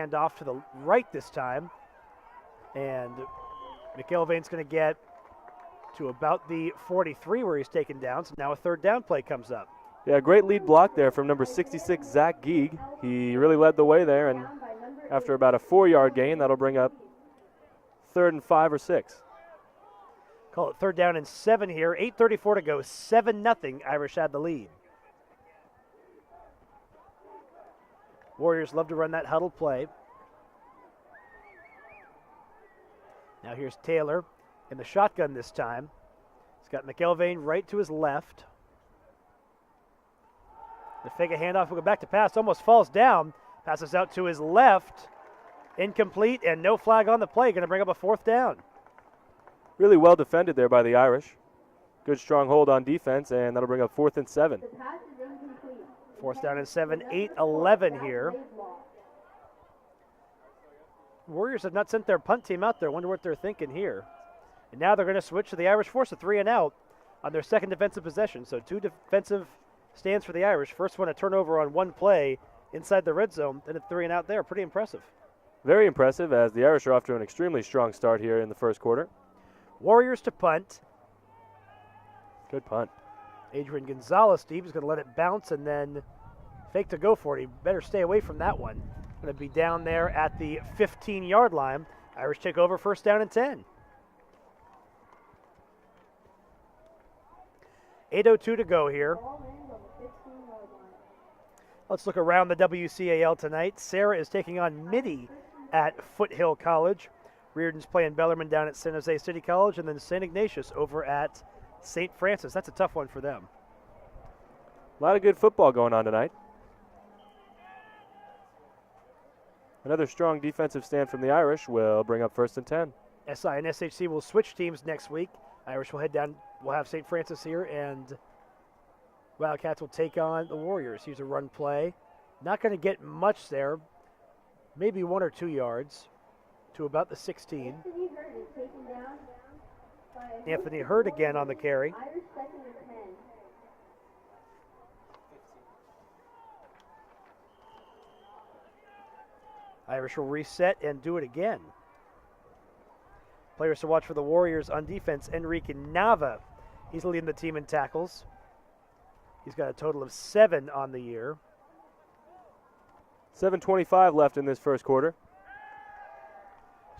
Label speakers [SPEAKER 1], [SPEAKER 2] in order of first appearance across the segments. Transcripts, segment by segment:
[SPEAKER 1] hand off to the right this time. And McIlvain's going to get to about the 43 where he's taken down. So now a third down play comes up.
[SPEAKER 2] Yeah, great lead block there from number 66, Zach Geeg. He really led the way there, and after about a 4-yard gain, that'll bring up 3rd and 5 or 6.
[SPEAKER 1] Call it 3rd down and 7 here. 8:34 to go. 7-0. Irish had the lead. Warriors love to run that huddle play. Now here's Taylor in the shotgun this time. He's got McIlvain right to his left. The fake a handoff will go back to pass. Almost falls down. Passes out to his left. Incomplete and no flag on the play. Going to bring up a 4th down.
[SPEAKER 2] Really well defended there by the Irish. Good strong hold on defense, and that'll bring up 4th and 7.
[SPEAKER 1] 4th down and 7, 8-11 here. Warriors have not sent their punt team out there. Wonder what they're thinking here. And now they're going to switch to the Irish force a 3 and out on their second defensive possession. So 2 defensive stands for the Irish. First one a turnover on 1 play inside the red zone, then a 3 and out there. Pretty impressive.
[SPEAKER 2] Very impressive, as the Irish are off to an extremely strong start here in the first quarter.
[SPEAKER 1] Warriors to punt.
[SPEAKER 2] Good punt.
[SPEAKER 1] Adrian Gonzales, Steve, is going to let it bounce and then fake to go for it. He better stay away from that one. Going to be down there at the 15-yard line. Irish take over, 1st down and 10. 8:02 to go here. Let's look around the WCAL tonight. Sarah is taking on Mitty at Foothill College. Reardon's playing Bellarmine down at San Jose City College, and then St. Ignatius over at St. Francis. That's a tough one for them.
[SPEAKER 2] A lot of good football going on tonight. Another strong defensive stand from the Irish will bring up 1st and 10.
[SPEAKER 1] SI and SHC will switch teams next week. Irish will head down. We'll have St. Francis here, and Wildcats will take on the Warriors. Here's a run play. Not going to get much there. Maybe 1 or 2 yards to about the 16. Anthony Hurd again on the carry. Irish will reset and do it again. Players to watch for the Warriors on defense, Enrique Nava. He's leading the team in tackles. He's got a total of 7 on the year.
[SPEAKER 2] 7:25 left in this first quarter.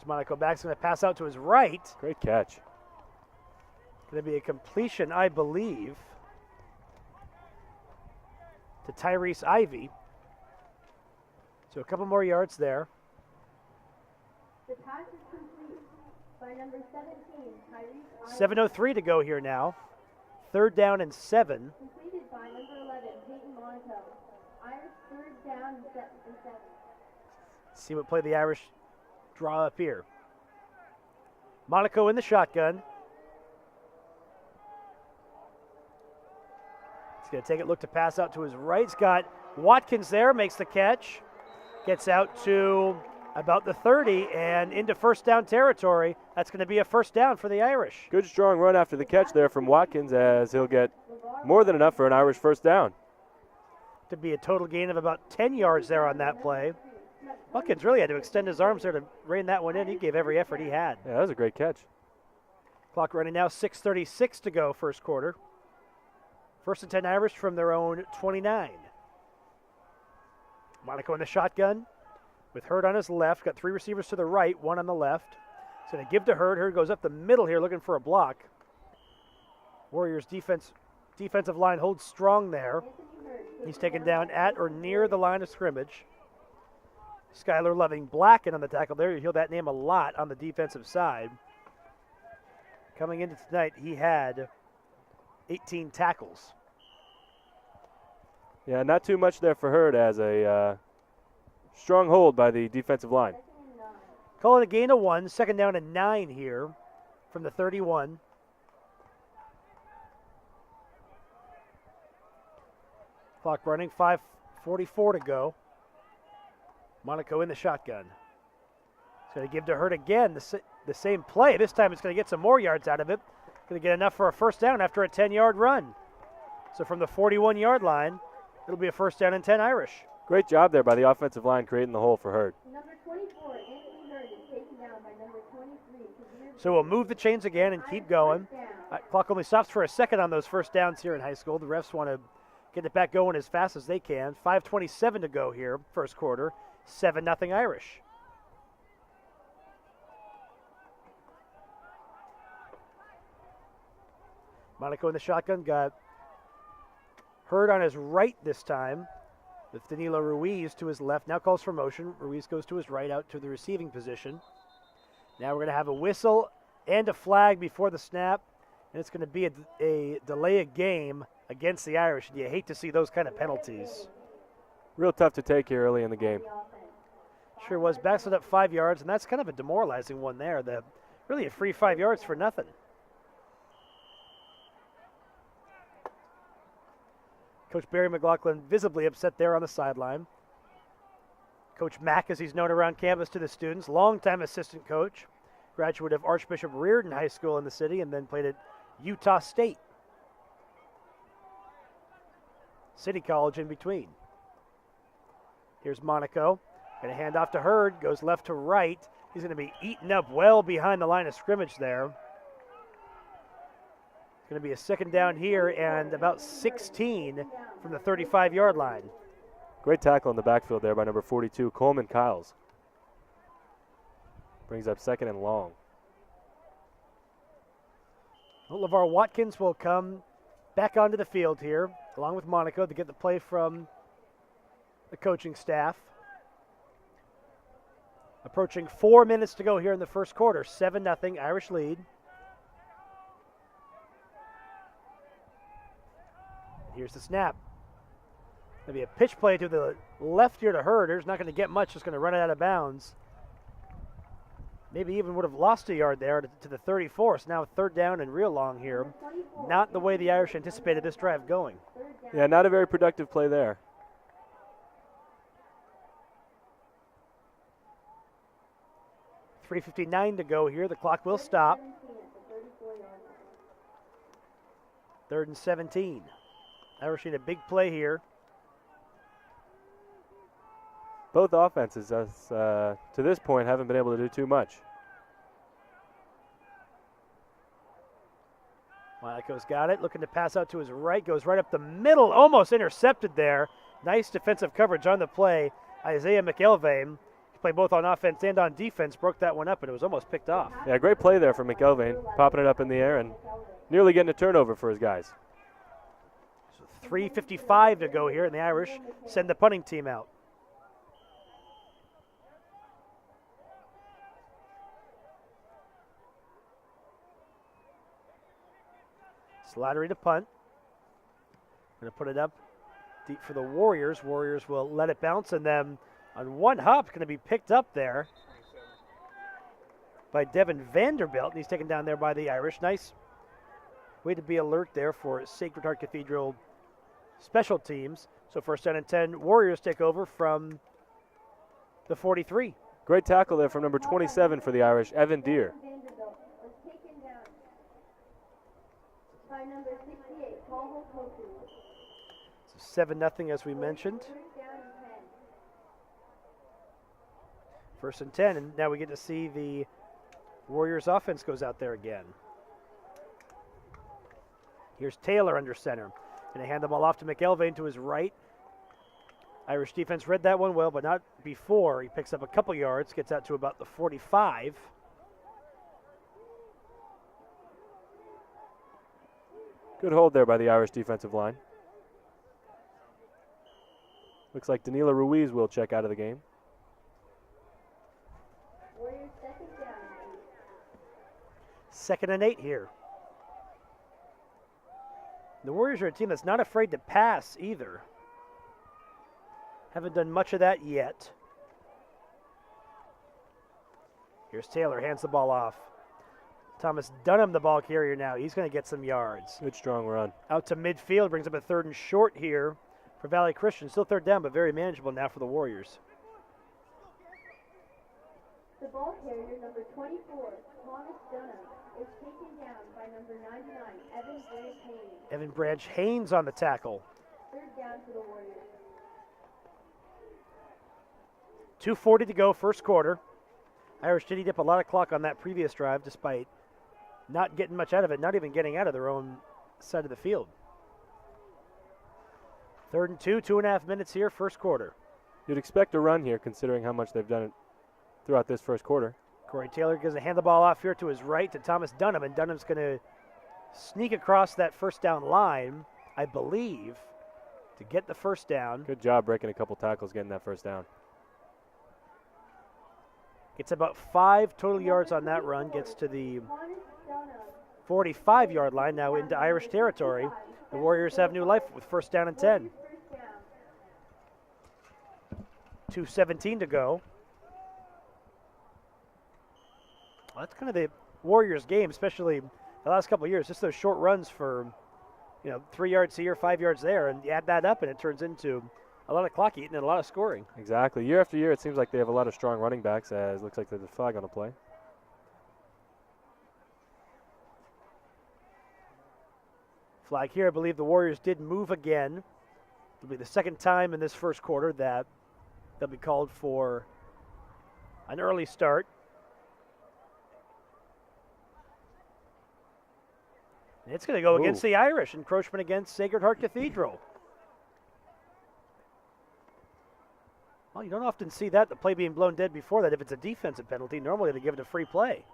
[SPEAKER 1] Monaco back's going to pass out to his right.
[SPEAKER 2] Great catch.
[SPEAKER 1] Going to be a completion, I believe, to Tyrese Ivey. So a couple more yards there.
[SPEAKER 3] The pass is complete by number 17, Tyrese
[SPEAKER 1] 7:03 to go here now. 3rd down and 7.
[SPEAKER 3] completed by number 11, Peyton Monaco. Irish 3rd down and 7.
[SPEAKER 1] See what play the Irish draw up here. Monaco in the shotgun. He's going to take it, look to pass out to his right. He's got Watkins there, makes the catch. Gets out to about the 30 and into 1st down territory. That's going to be a 1st down for the Irish.
[SPEAKER 2] Good strong run after the catch there from Watkins, as he'll get more than enough for an Irish 1st down.
[SPEAKER 1] To be a total gain of about 10 yards there on that play. Watkins really had to extend his arms there to rein that one in. He gave every effort he had.
[SPEAKER 2] Yeah, that was a great catch.
[SPEAKER 1] Clock running now, 6:36 to go, first quarter. 1st and 10 Irish from their own 29. Monaco in the shotgun with Hurd on his left. Got 3 receivers to the right, 1 on the left. He's going to give to Hurd. Hurd goes up the middle here looking for a block. Warriors defensive line holds strong there. He's taken down at or near the line of scrimmage. Skylar Loving Blacken on the tackle there. You hear that name a lot on the defensive side. Coming into tonight, he had 18 tackles.
[SPEAKER 2] Yeah, not too much there for Hurd, as a strong hold by the defensive line.
[SPEAKER 1] Call it a gain of 1. 2nd down and 9 here from the 31. Clock running, 5:44 to go. Monaco in the shotgun. He's going to give to Hurd again, the same play. This time it's going to get some more yards out of it. Going to get enough for a 1st down after a 10-yard run. So from the 41-yard line, it'll be a 1st down and 10 Irish.
[SPEAKER 2] Great job there by the offensive line creating the hole for Hurd.
[SPEAKER 3] Number 24, Anthony Hurd is taken down by number 23.
[SPEAKER 1] So we'll move the chains again and keep going. Clock only stops for a second on those first downs here in high school. The refs want to get it back going as fast as they can. 5:27 to go here, first quarter. 7-0 Irish. Monaco in the shotgun, got Hurd on his right this time, with Danilo Ruiz to his left. Now calls for motion. Ruiz goes to his right, out to the receiving position. Now we're going to have a whistle and a flag before the snap, and it's going to be a delay of game against the Irish. And you hate to see those kind of penalties.
[SPEAKER 2] Real tough to take here early in the game.
[SPEAKER 1] Sure was. Backs it up 5 yards, and that's kind of a demoralizing one there. Really a free 5 yards for nothing. Coach Barry McLaughlin visibly upset there on the sideline. Coach Mack, as he's known around campus to the students, longtime assistant coach, graduate of Archbishop Reardon High School in the city, and then played at Utah State. City College in between. Here's Monaco. Going to hand off to Hurd, goes left to right. He's going to be eaten up well behind the line of scrimmage there. It's going to be a second down here and about 16 from the 35-yard line.
[SPEAKER 2] Great tackle in the backfield there by number 42, Coleman Kyles. Brings up second and long.
[SPEAKER 1] Well, LeVar Watkins will come back onto the field here, along with Monaco, to get the play from the coaching staff. Approaching 4 minutes to go here in the first quarter. 7-0 Irish lead. Here's the snap. Maybe a pitch play to the left here to Herder's. Not going to get much, just going to run it out of bounds. Maybe even would have lost a yard there to the 34. So now third down and real long here. Not the way the Irish anticipated this drive going.
[SPEAKER 2] Yeah, not a very productive play there.
[SPEAKER 1] .359 to go here. The clock will stop. 3rd and 17. Irish need a big play here.
[SPEAKER 2] Both offenses, to this point, haven't been able to do too much.
[SPEAKER 1] Monaco's got it. Looking to pass out to his right. Goes right up the middle. Almost intercepted there. Nice defensive coverage on the play. Isaiah McElvain. Played both on offense and on defense. Broke that one up, and it was almost picked off.
[SPEAKER 2] Yeah, great play there from McElvain. Popping it up in the air and nearly getting a turnover for his guys.
[SPEAKER 1] So 3:55 to go here, and the Irish send the punting team out. Slattery to punt. Going to put it up deep for the Warriors. Warriors will let it bounce, and then on one hop, going to be picked up there by Devin Vanderbilt. And he's taken down there by the Irish. Nice way to be alert there for Sacred Heart Cathedral special teams. So 1st down and 10, Warriors take over from the 43.
[SPEAKER 2] Great tackle there from number 27 for the Irish, Evan Deere.
[SPEAKER 3] By number 68, Paul Hokoku.
[SPEAKER 1] So 7-0 as we mentioned. 1st and 10, and now we get to see the Warriors offense goes out there again. Here's Taylor under center. Going to hand the ball off to McElvain to his right. Irish defense read that one well, but not before. He picks up a couple yards, gets out to about the 45.
[SPEAKER 2] Good hold there by the Irish defensive line. Looks like Danilo Ruiz will check out of the game.
[SPEAKER 3] Warriors second down.
[SPEAKER 1] 2nd and 8 here. The Warriors are a team that's not afraid to pass either. Haven't done much of that yet. Here's Taylor, hands the ball off. Thomas Dunham, the ball carrier now. He's going to get some yards.
[SPEAKER 2] Good strong run.
[SPEAKER 1] Out to midfield, brings up a 3rd and short here for Valley Christian. Still 3rd down, but very manageable now for the Warriors.
[SPEAKER 3] The ball carrier, number 24, Thomas Dunham, is taken down by number 99, Evan Branch Haynes.
[SPEAKER 1] Evan Branch Haynes on the tackle.
[SPEAKER 3] 3rd down for the Warriors.
[SPEAKER 1] 2:40 to go, first quarter. Irish did eat up a lot of clock on that previous drive despite not getting much out of it, not even getting out of their own side of the field. 3rd and 2, 2.5 minutes here, first quarter.
[SPEAKER 2] You'd expect a run here considering how much they've done it throughout this first quarter.
[SPEAKER 1] Corey Taylor gives a hand the ball off here to his right to Thomas Dunham, and Dunham's going to sneak across that first down line, I believe, to get the first down.
[SPEAKER 2] Good job breaking a couple tackles, getting that first down.
[SPEAKER 1] Gets about 5 total yards on that run, gets to the 45-yard line, now into Irish territory. The Warriors have new life with first down and 10. 2:17 to go. Well, that's kind of the Warriors game, especially the last couple of years, just those short runs for, 3 yards here, 5 yards there, and you add that up and it turns into a lot of clock eating and a lot of scoring.
[SPEAKER 2] Exactly. Year after year, it seems like they have a lot of strong running backs, as it looks like there's a flag on the play.
[SPEAKER 1] Flag here. I believe the Warriors did move again. It'll be the second time in this first quarter that they'll be called for an early start. And it's going to go against the Irish. Encroachment against Sacred Heart Cathedral. Well, you don't often see that, the play being blown dead before that. If it's a defensive penalty, normally they give it a free play.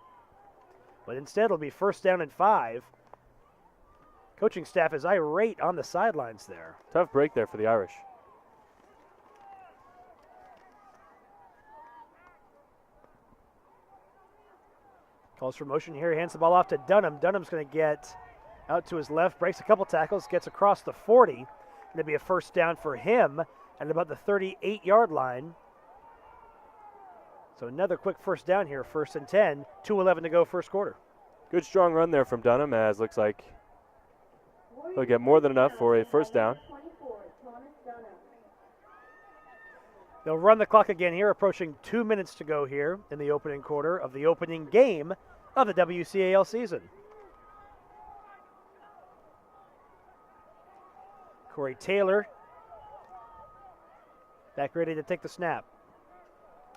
[SPEAKER 1] But instead, it'll be first down and 5. Coaching staff is irate on the sidelines there.
[SPEAKER 2] Tough break there for the Irish.
[SPEAKER 1] Calls for motion here, hands the ball off to Dunham. Dunham's going to get out to his left, breaks a couple tackles, gets across the 40. Going to be a first down for him at about the 38-yard line. So another quick first down here, 1st and 10, 2:11 to go, first quarter.
[SPEAKER 2] Good strong run there from Dunham, as looks like he'll get more than enough for a first down.
[SPEAKER 1] They'll run the clock again here, approaching 2 minutes to go here in the opening quarter of the opening game of the WCAL season. Corey Taylor back ready to take the snap.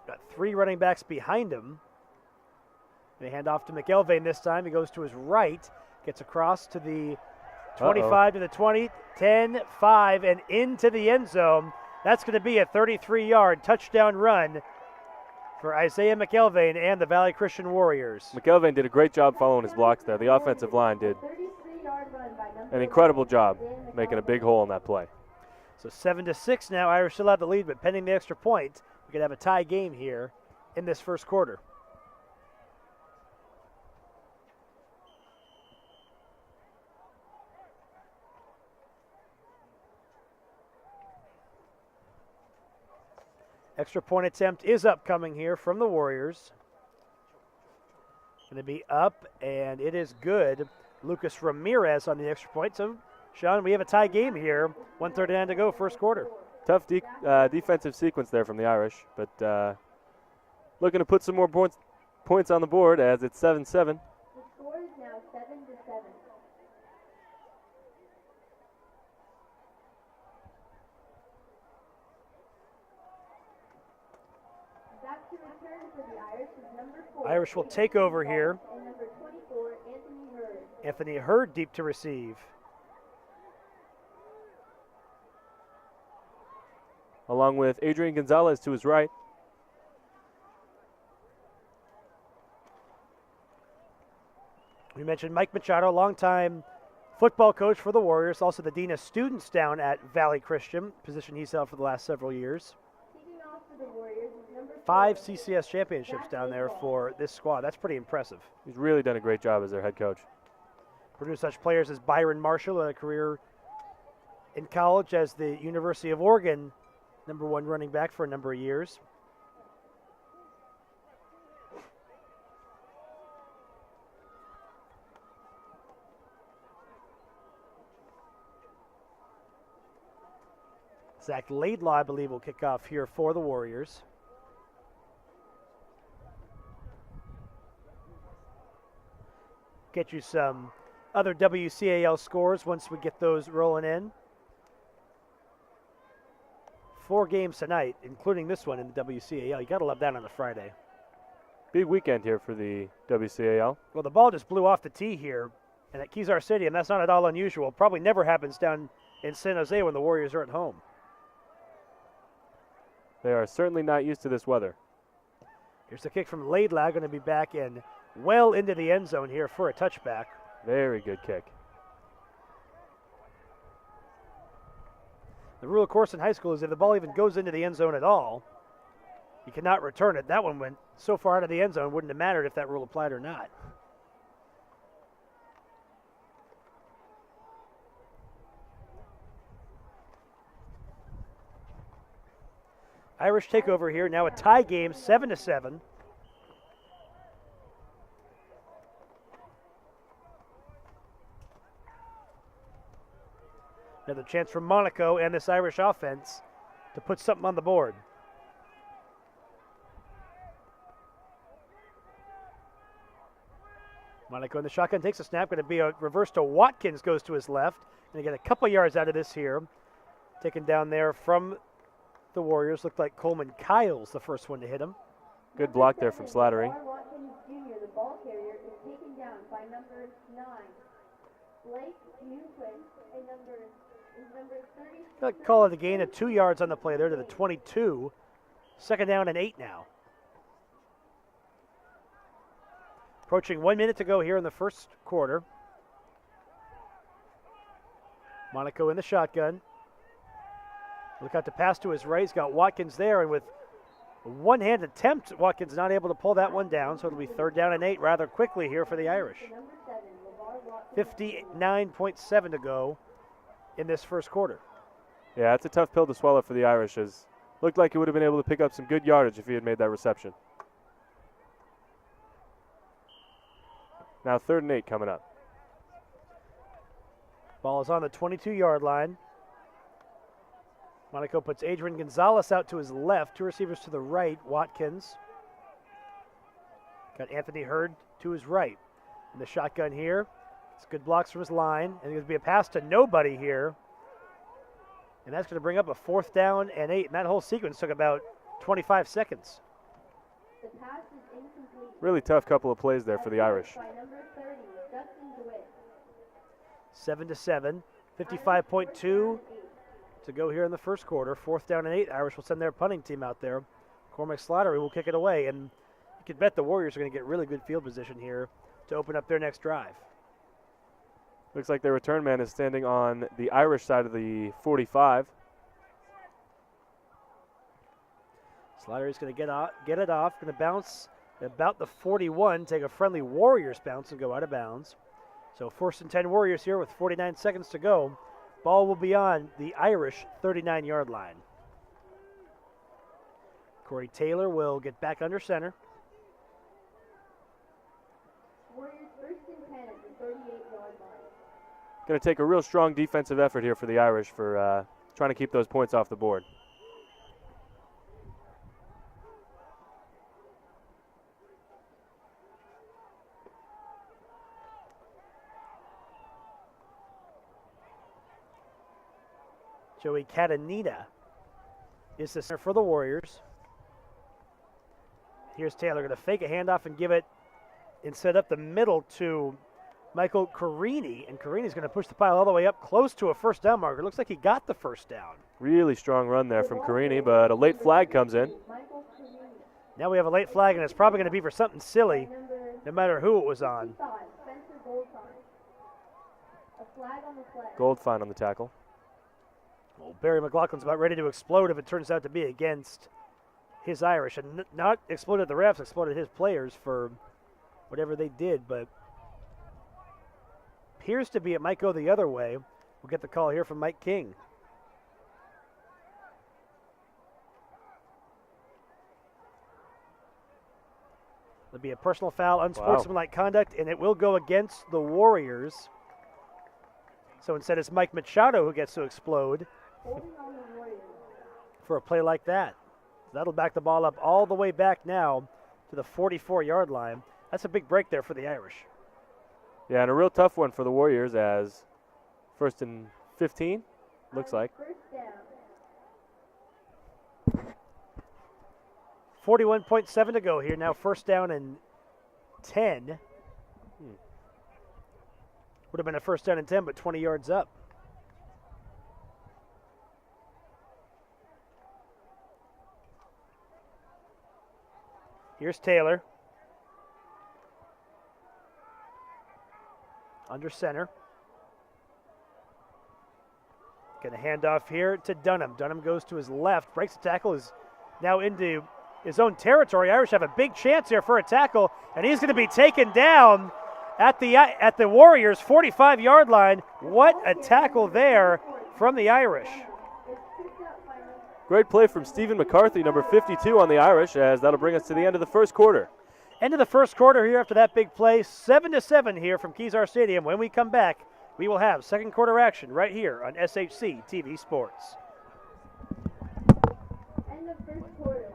[SPEAKER 1] Got 3 running backs behind him. They hand off to McElvain this time. He goes to his right, gets across to the 25 to the 20, 10, 5, and into the end zone. That's going to be a 33-yard touchdown run for Isaiah McElvain and the Valley Christian Warriors.
[SPEAKER 2] McElvain did a great job following his blocks there. The offensive line did an incredible job making a big hole in that play.
[SPEAKER 1] So 7-6 now. Irish still have the lead, but pending the extra point, we could have a tie game here in this first quarter. Extra point attempt is upcoming here from the Warriors. Going to be up, and it is good. Lucas Ramirez on the extra point. So, Sean, we have a tie game here. 1:39 to go, first quarter.
[SPEAKER 2] Tough defensive sequence there from the Irish, but looking to put some more points on the board as it's 7-7.
[SPEAKER 3] The score is now 7-7. Back to return for the Irish is number 4.
[SPEAKER 1] Irish will take over here.
[SPEAKER 3] And number 24, Anthony Hurd.
[SPEAKER 1] Anthony Hurd deep to receive.
[SPEAKER 2] Along with Adrian Gonzales to his right.
[SPEAKER 1] We mentioned Mike Machado, longtime football coach for the Warriors, also the dean of students down at Valley Christian, position he's held for the last several years.
[SPEAKER 3] Kicking off for the Warriors is number
[SPEAKER 1] 5
[SPEAKER 3] 4.
[SPEAKER 1] CCS championships down there for this squad. That's pretty impressive.
[SPEAKER 2] He's really done a great job as their head coach.
[SPEAKER 1] Produced such players as Byron Marshall, a career in college as the University of Oregon #1 running back for a number of years. Zach Laidlaw, I believe, will kick off here for the Warriors. Get you some other WCAL scores once we get those rolling in. 4 games tonight, including this one in the WCAL. You got to love that on a Friday.
[SPEAKER 2] Big weekend here for the WCAL.
[SPEAKER 1] Well, the ball just blew off the tee here, and at Kezar Stadium, that's not at all unusual. Probably never happens down in San Jose when the Warriors are at home.
[SPEAKER 2] They are certainly not used to this weather.
[SPEAKER 1] Here's the kick from Laidlaw, going to be back in well into the end zone here for a touchback.
[SPEAKER 2] Very good kick.
[SPEAKER 1] The rule, of course, in high school is if the ball even goes into the end zone at all, you cannot return it. That one went so far out of the end zone, wouldn't have mattered if that rule applied or not. Irish takeover here, now a tie game, 7-7. Another chance for Monaco and this Irish offense to put something on the board. Monaco in the shotgun takes a snap. Going to be a reverse to Watkins, goes to his left. Going to get a couple yards out of this here. Taken down there from the Warriors. Looked like Coleman Kyle's the first one to hit him.
[SPEAKER 2] Good block there from Slattery.
[SPEAKER 3] Watkins Jr., the ball carrier, is taken down by number 9. Blake Newquist and number 30.
[SPEAKER 1] They'll call it a gain of 2 yards on the play there to the 22. Second down and 8 now. Approaching 1 minute to go here in the first quarter. Monaco in the shotgun. Look out to pass to his right. He's got Watkins there, and with a one-hand attempt, Watkins not able to pull that one down, so it'll be third down and 8 rather quickly here for the Irish. 59.7 to go in this first quarter.
[SPEAKER 2] Yeah, it's a tough pill to swallow for the Irish. As looked like he would have been able to pick up some good yardage if he had made that reception. Now 3rd and 8 coming up.
[SPEAKER 1] Ball is on the 22-yard line. Monaco puts Adrian Gonzales out to his left, 2 receivers to the right, Watkins. Got Anthony Hurd to his right. In the shotgun here, it's good blocks from his line. And there's going to be a pass to nobody here. And that's going to bring up a 4th down and 8. And that whole sequence took about 25 seconds.
[SPEAKER 3] The pass is incomplete.
[SPEAKER 2] Really tough couple of plays there for the Irish.
[SPEAKER 3] By number 30, Justin DeWitt.
[SPEAKER 1] 7-7, 55.2 to go here in the first quarter. 4th down and 8. Irish will send their punting team out there. Cormac Slattery will kick it away. And you could bet the Warriors are going to get really good field position here to open up their next drive.
[SPEAKER 2] Looks like their return man is standing on the Irish side of the 45.
[SPEAKER 1] Slattery's going to get it off, going to bounce about the 41, take a friendly Warriors bounce and go out of bounds. So 1st and 10 Warriors here with 49 seconds to go. Ball will be on the Irish 39-yard line. Corey Taylor will get back under center.
[SPEAKER 3] Warriors 1st and 10 at the 38-yard line.
[SPEAKER 2] Going to take a real strong defensive effort here for the Irish for trying to keep those points off the board.
[SPEAKER 1] Joey Catanita is the center for the Warriors. Here's Taylor going to fake a handoff and give it instead up the middle to Michael Carini. And Carini's going to push the pile all the way up close to a 1st down marker. Looks like he got the 1st down.
[SPEAKER 2] Really strong run there from Carini, but a late flag comes in.
[SPEAKER 1] Now we have a late flag, and it's probably going to be for something silly, no matter who it was on.
[SPEAKER 2] Goldfine on the tackle.
[SPEAKER 1] Well, Barry McLaughlin's about ready to explode if it turns out to be against his Irish. And not exploded the refs, exploded his players for whatever they did. But appears to be it might go the other way. We'll get the call here from Mike King. There'll be a personal foul, unsportsmanlike conduct, and it will go against the Warriors. So instead it's Mike Machado who gets to explode for a play like that. That'll back the ball up all the way back now to the 44-yard line. That's a big break there for the Irish.
[SPEAKER 2] Yeah, and a real tough one for the Warriors as 1st and 15, looks like.
[SPEAKER 1] 41.7 to go here. Now first down and 10. Would have been a first down and 10, but 20 yards up. Here's Taylor. Under center. Going to hand off here to Dunham. Dunham goes to his left, breaks the tackle, is now into his own territory. Irish have a big chance here for a tackle, and he's going to be taken down at the Warriors' 45-yard line. What a tackle there from the Irish.
[SPEAKER 2] Great play from Stephen McCarthy, number 52 on the Irish, as that'll bring us to the end of the first quarter.
[SPEAKER 1] End of the first quarter here after that big play. 7-7 here from Kezar Stadium. When we come back, we will have second quarter action right here on SHC TV Sports.
[SPEAKER 3] End of first quarter.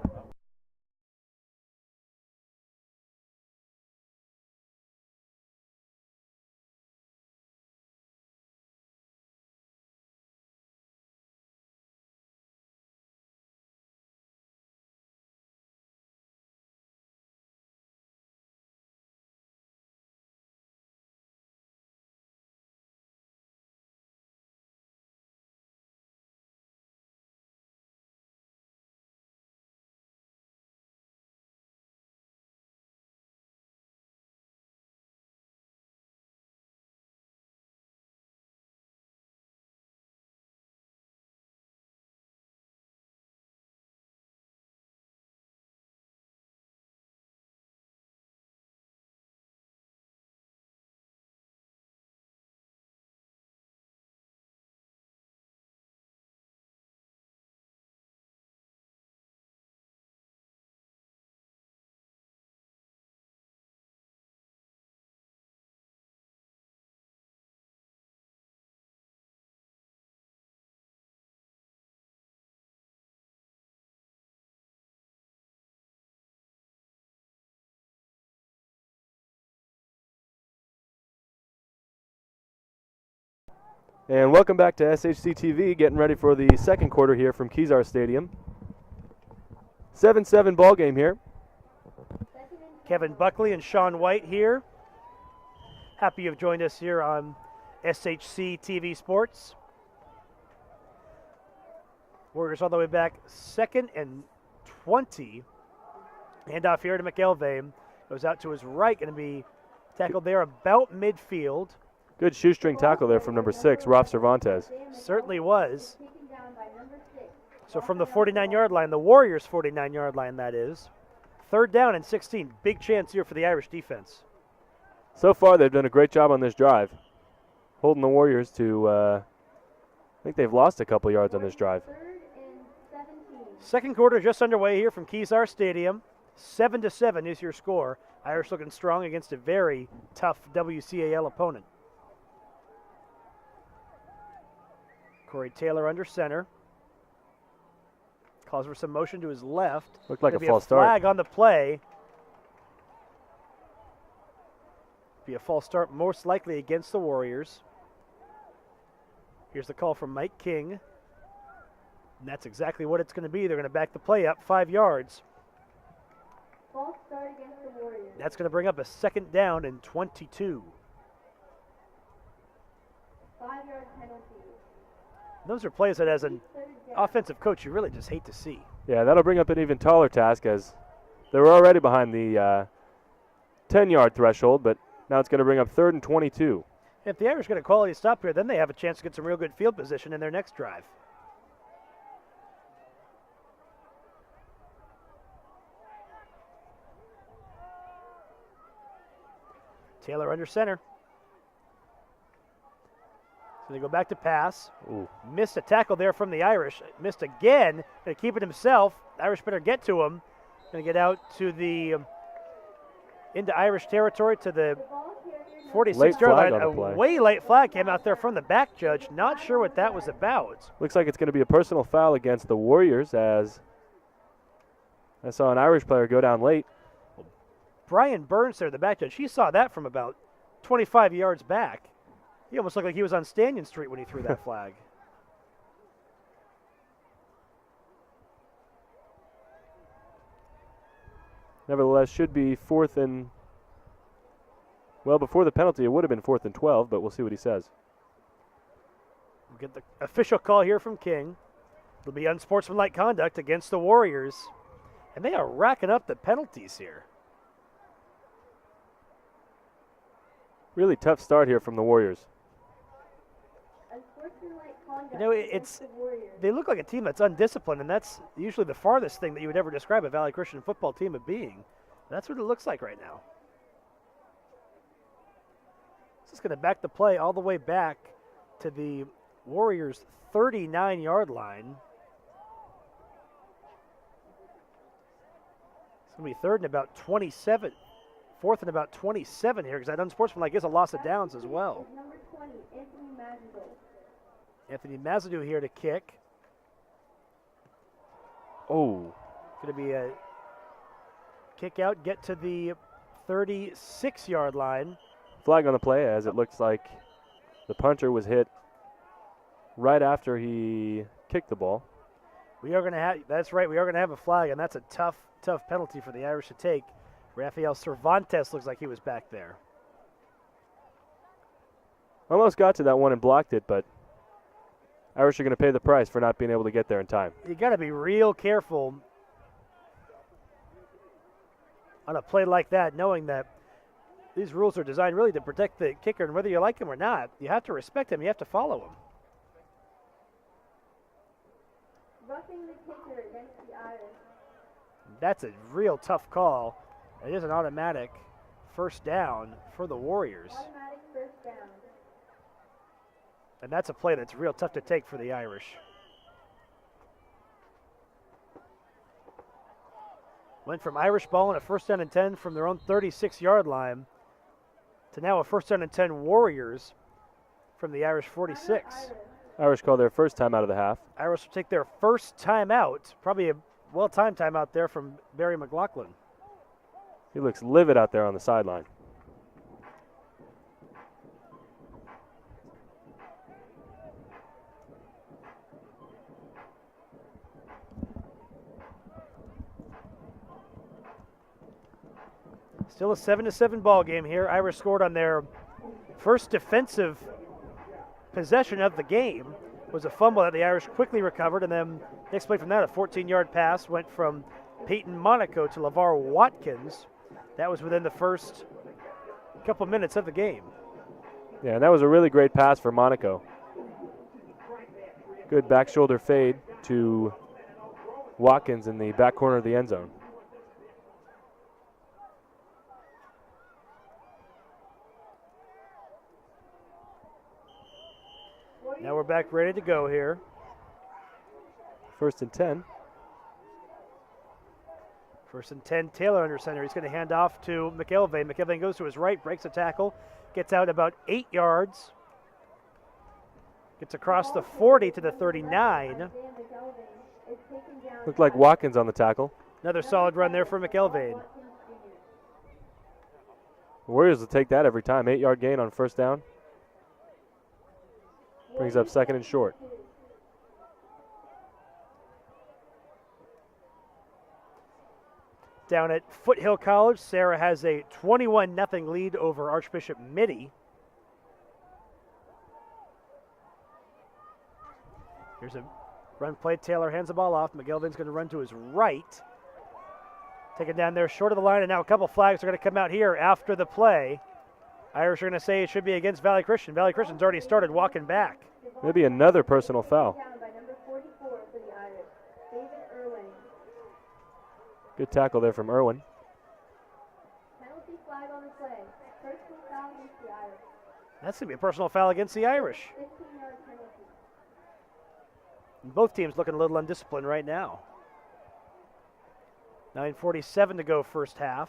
[SPEAKER 2] And welcome back to SHC TV, getting ready for the second quarter here from Kezar Stadium. 7-7 ball game here.
[SPEAKER 1] Kevin Buckley and Sean White here. Happy you've joined us here on SHC TV Sports. Warriors all the way back, 2nd and 20. Handoff here to McElvain. Goes out to his right, going to be tackled there about midfield.
[SPEAKER 2] Good shoestring tackle there from number 6, Ralph Cervantes.
[SPEAKER 1] Certainly was. So from the 49-yard line, the Warriors' 49-yard line, that is. 3rd down and 16. Big chance here for the Irish defense.
[SPEAKER 2] So far, they've done a great job on this drive, holding the Warriors to, I think they've lost a couple yards on this drive.
[SPEAKER 1] Second quarter just underway here from Kezar Stadium. 7-7 is your score. Irish looking strong against a very tough WCAL opponent. Corey Taylor under center. Calls for some motion to his left.
[SPEAKER 2] Looked like a
[SPEAKER 1] There'll be
[SPEAKER 2] false start.
[SPEAKER 1] Flag on the play. Be a false start most likely against the Warriors. Here's the call from Mike King. And that's exactly what it's going to be. They're going to back the play up 5 yards.
[SPEAKER 3] False start against the Warriors.
[SPEAKER 1] That's going to bring up a 2nd down and 22.
[SPEAKER 3] 5-yard penalty.
[SPEAKER 1] Those are plays that as an offensive coach you really just hate to see.
[SPEAKER 2] Yeah, that'll bring up an even taller task as they were already behind the 10-yard threshold, but now it's going to bring up 3rd and 22.
[SPEAKER 1] If the Irish get a quality stop here, then they have a chance to get some real good field position in their next drive. Taylor under center. So they go back to pass.
[SPEAKER 2] Ooh.
[SPEAKER 1] Missed a tackle there from the Irish. Missed again. Going to keep it himself. Irish better get to him. Going to get out to the into Irish territory to the 46-yard line. A way late flag came out there from the back judge. Not sure what that was about.
[SPEAKER 2] Looks like it's going to be a personal foul against the Warriors, as I saw an Irish player go down late.
[SPEAKER 1] Brian Burns there, the back judge, he saw that from about 25 yards back. He almost looked like he was on Stanton Street when he threw that flag.
[SPEAKER 2] Nevertheless, should be fourth and, well, before the penalty, it would have been 4th and 12, but we'll see what he says.
[SPEAKER 1] We'll get the official call here from King. It'll be unsportsmanlike conduct against the Warriors. And they are racking up the penalties here.
[SPEAKER 2] Really tough start here from the Warriors.
[SPEAKER 1] You know, they look like a team that's undisciplined, and that's usually the farthest thing that you would ever describe a Valley Christian football team of being. That's what it looks like right now. This is going to back the play all the way back to the Warriors' 39-yard line. It's going to be third and about 27. Fourth and about 27 here, because that unsportsmanlike is a loss of downs as well.
[SPEAKER 3] Number 20, Anthony Machado.
[SPEAKER 1] Anthony Machado here to kick.
[SPEAKER 2] Oh.
[SPEAKER 1] Going to be a kick out, get to the 36-yard line.
[SPEAKER 2] Flag on the play, as it looks like the punter was hit right after he kicked the ball.
[SPEAKER 1] We are going to have, that's right, we are going to have a flag, and that's a tough penalty for the Irish to take. Rafael Cervantes looks like he was back there.
[SPEAKER 2] Almost got to that one and blocked it, but Irish are going to pay the price for not being able to get there in time.
[SPEAKER 1] You got to be real careful on a play like that, knowing that these rules are designed really to protect the kicker, and whether you like him or not, you have to respect him, you have to follow him.
[SPEAKER 3] Roughing the kicker against the Irish.
[SPEAKER 1] That's a real tough call. It is an automatic first down for the Warriors.
[SPEAKER 3] Automatic first down.
[SPEAKER 1] And that's a play that's real tough to take for the Irish. Went from Irish ball and a first down and 10 from their own 36-yard line to now a first down and 10 Warriors from the Irish 46.
[SPEAKER 2] Irish call their first time out of the half.
[SPEAKER 1] Irish will take their first timeout, probably a well-timed timeout there from Barry McLaughlin.
[SPEAKER 2] He looks livid out there on the sideline.
[SPEAKER 1] Still a 7-7 ball game here. Irish scored on their first defensive possession of the game. It was a fumble that the Irish quickly recovered, and then next play from that, a 14-yard pass went from Peyton Monaco to LeVar Watkins. That was within the first couple minutes of the game.
[SPEAKER 2] Yeah, and that was a really great pass for Monaco. Good back shoulder fade to Watkins in the back corner of the end zone.
[SPEAKER 1] Now we're back ready to go here.
[SPEAKER 2] First and 10.
[SPEAKER 1] First and 10, Taylor under center. He's going to hand off to McElvain. McElvain goes to his right, breaks a tackle, gets out about 8 yards, gets across the 40 to the 39.
[SPEAKER 2] Looked like Watkins on the tackle.
[SPEAKER 1] Another solid run there for McElvain.
[SPEAKER 2] The Warriors will take that every time. 8-yard gain on first down. Brings up second and short.
[SPEAKER 1] Down at Foothill College, Sarah has a 21-0 lead over Archbishop Mitty. Here's a run play. Taylor hands the ball off. McElvain's going to run to his right. Taken down there short of the line, and now a couple flags are going to come out here after the play. Irish are going to say it should be against Valley Christian. Valley Christian's already started walking back.
[SPEAKER 2] Maybe another personal foul.
[SPEAKER 3] Down by number 44 for the Irish, David Irwin.
[SPEAKER 2] Good tackle there from Irwin.
[SPEAKER 3] Penalty flag on the play. Personal foul against the Irish.
[SPEAKER 1] That's going to be a personal foul against the Irish.
[SPEAKER 3] 15-yard penalty.
[SPEAKER 1] And both teams looking a little undisciplined right now. 9:47 to go first half.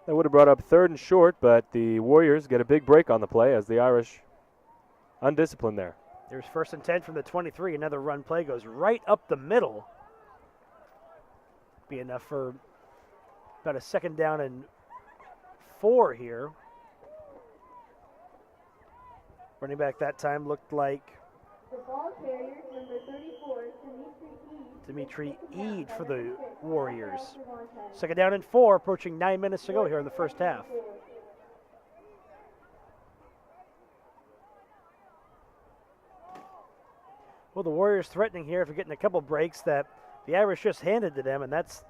[SPEAKER 2] That would have brought up third and short, but the Warriors get a big break on the play as the Irish undisciplined there.
[SPEAKER 1] There's first and 10 from the 23. Another run play goes right up the middle. Be enough for about a second down and 4 here. Running back that time looked like
[SPEAKER 3] The ball carrier, number 34,
[SPEAKER 1] Dimitri Eid for the Warriors. Second down and 4, approaching 9 minutes to go here in the first half. Well, the Warriors threatening here for getting a couple breaks that the Irish just handed to them, and that's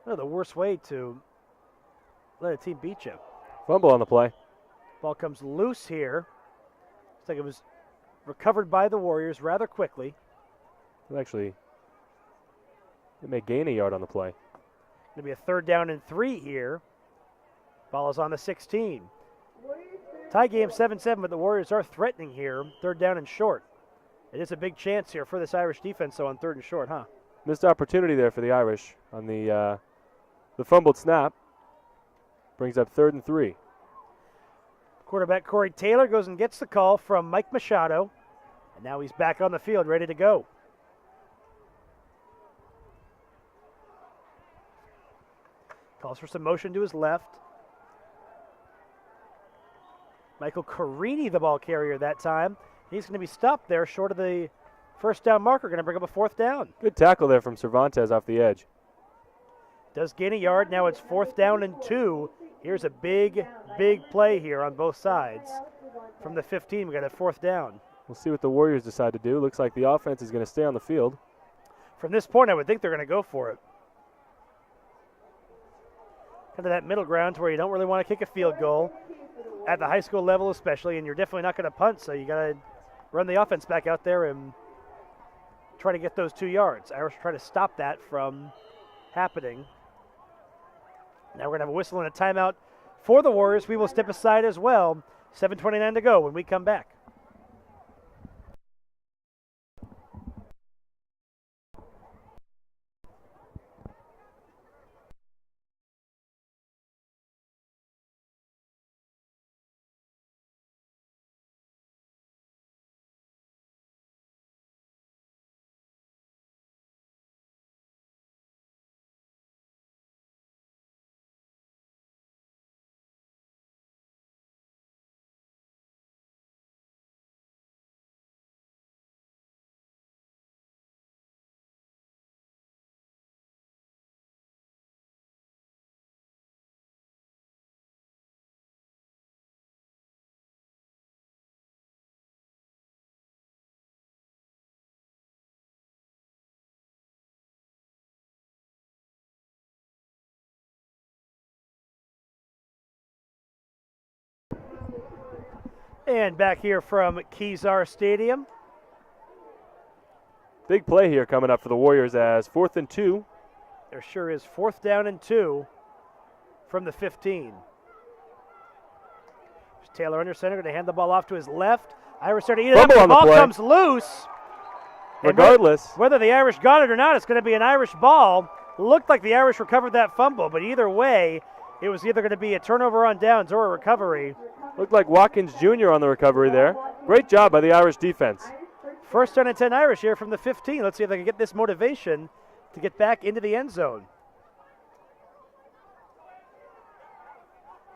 [SPEAKER 1] the worst way to let a team beat you.
[SPEAKER 2] Fumble on the play.
[SPEAKER 1] Ball comes loose here. Looks like it was recovered by the Warriors rather quickly.
[SPEAKER 2] Actually, they may gain a yard on the play.
[SPEAKER 1] Going to be a third down and 3 here. Ball is on the 16. Tie game 7-7, but the Warriors are threatening here. Third down and short. It is a big chance here for this Irish defense, though, on third and short, huh?
[SPEAKER 2] Missed opportunity there for the Irish on the fumbled snap. Brings up 3rd and 3.
[SPEAKER 1] Quarterback Corey Taylor goes and gets the call from Mike Machado, and now he's back on the field, ready to go. Calls for some motion to his left. Michael Carini, the ball carrier that time. He's going to be stopped there short of the first down marker, going to bring up a 4th down.
[SPEAKER 2] Good tackle there from Cervantes off the edge.
[SPEAKER 1] Does gain a yard. Now it's 4th down and 2. Here's a big play here on both sides. From the 15, we got a 4th down.
[SPEAKER 2] We'll see what the Warriors decide to do. Looks like the offense is going to stay on the field.
[SPEAKER 1] From this point, I would think they're going to go for it. Kind of that middle ground to where you don't really want to kick a field goal at the high school level especially, and you're definitely not going to punt, so you got to run the offense back out there and try to get those 2 yards. Irish try to stop that from happening. Now we're going to have a whistle and a timeout for the Warriors. We will step aside as well. 7:29 to go when we come back. And back here from Kezar Stadium.
[SPEAKER 2] Big play here coming up for the Warriors as 4th and 2.
[SPEAKER 1] There sure is. 4th down and 2 from the 15. Taylor under center, going to hand the ball off to his left. Irish starting to eat it up. The ball comes loose.
[SPEAKER 2] Regardless.
[SPEAKER 1] Whether the Irish got it or not, it's going to be an Irish ball. Looked like the Irish recovered that fumble, but either way, it was either going to be a turnover on downs or a recovery.
[SPEAKER 2] Looked like Watkins Jr. on the recovery there. Great job by the Irish defense.
[SPEAKER 1] First down and 10 Irish here from the 15. Let's see if they can get this motivation to get back into the end zone.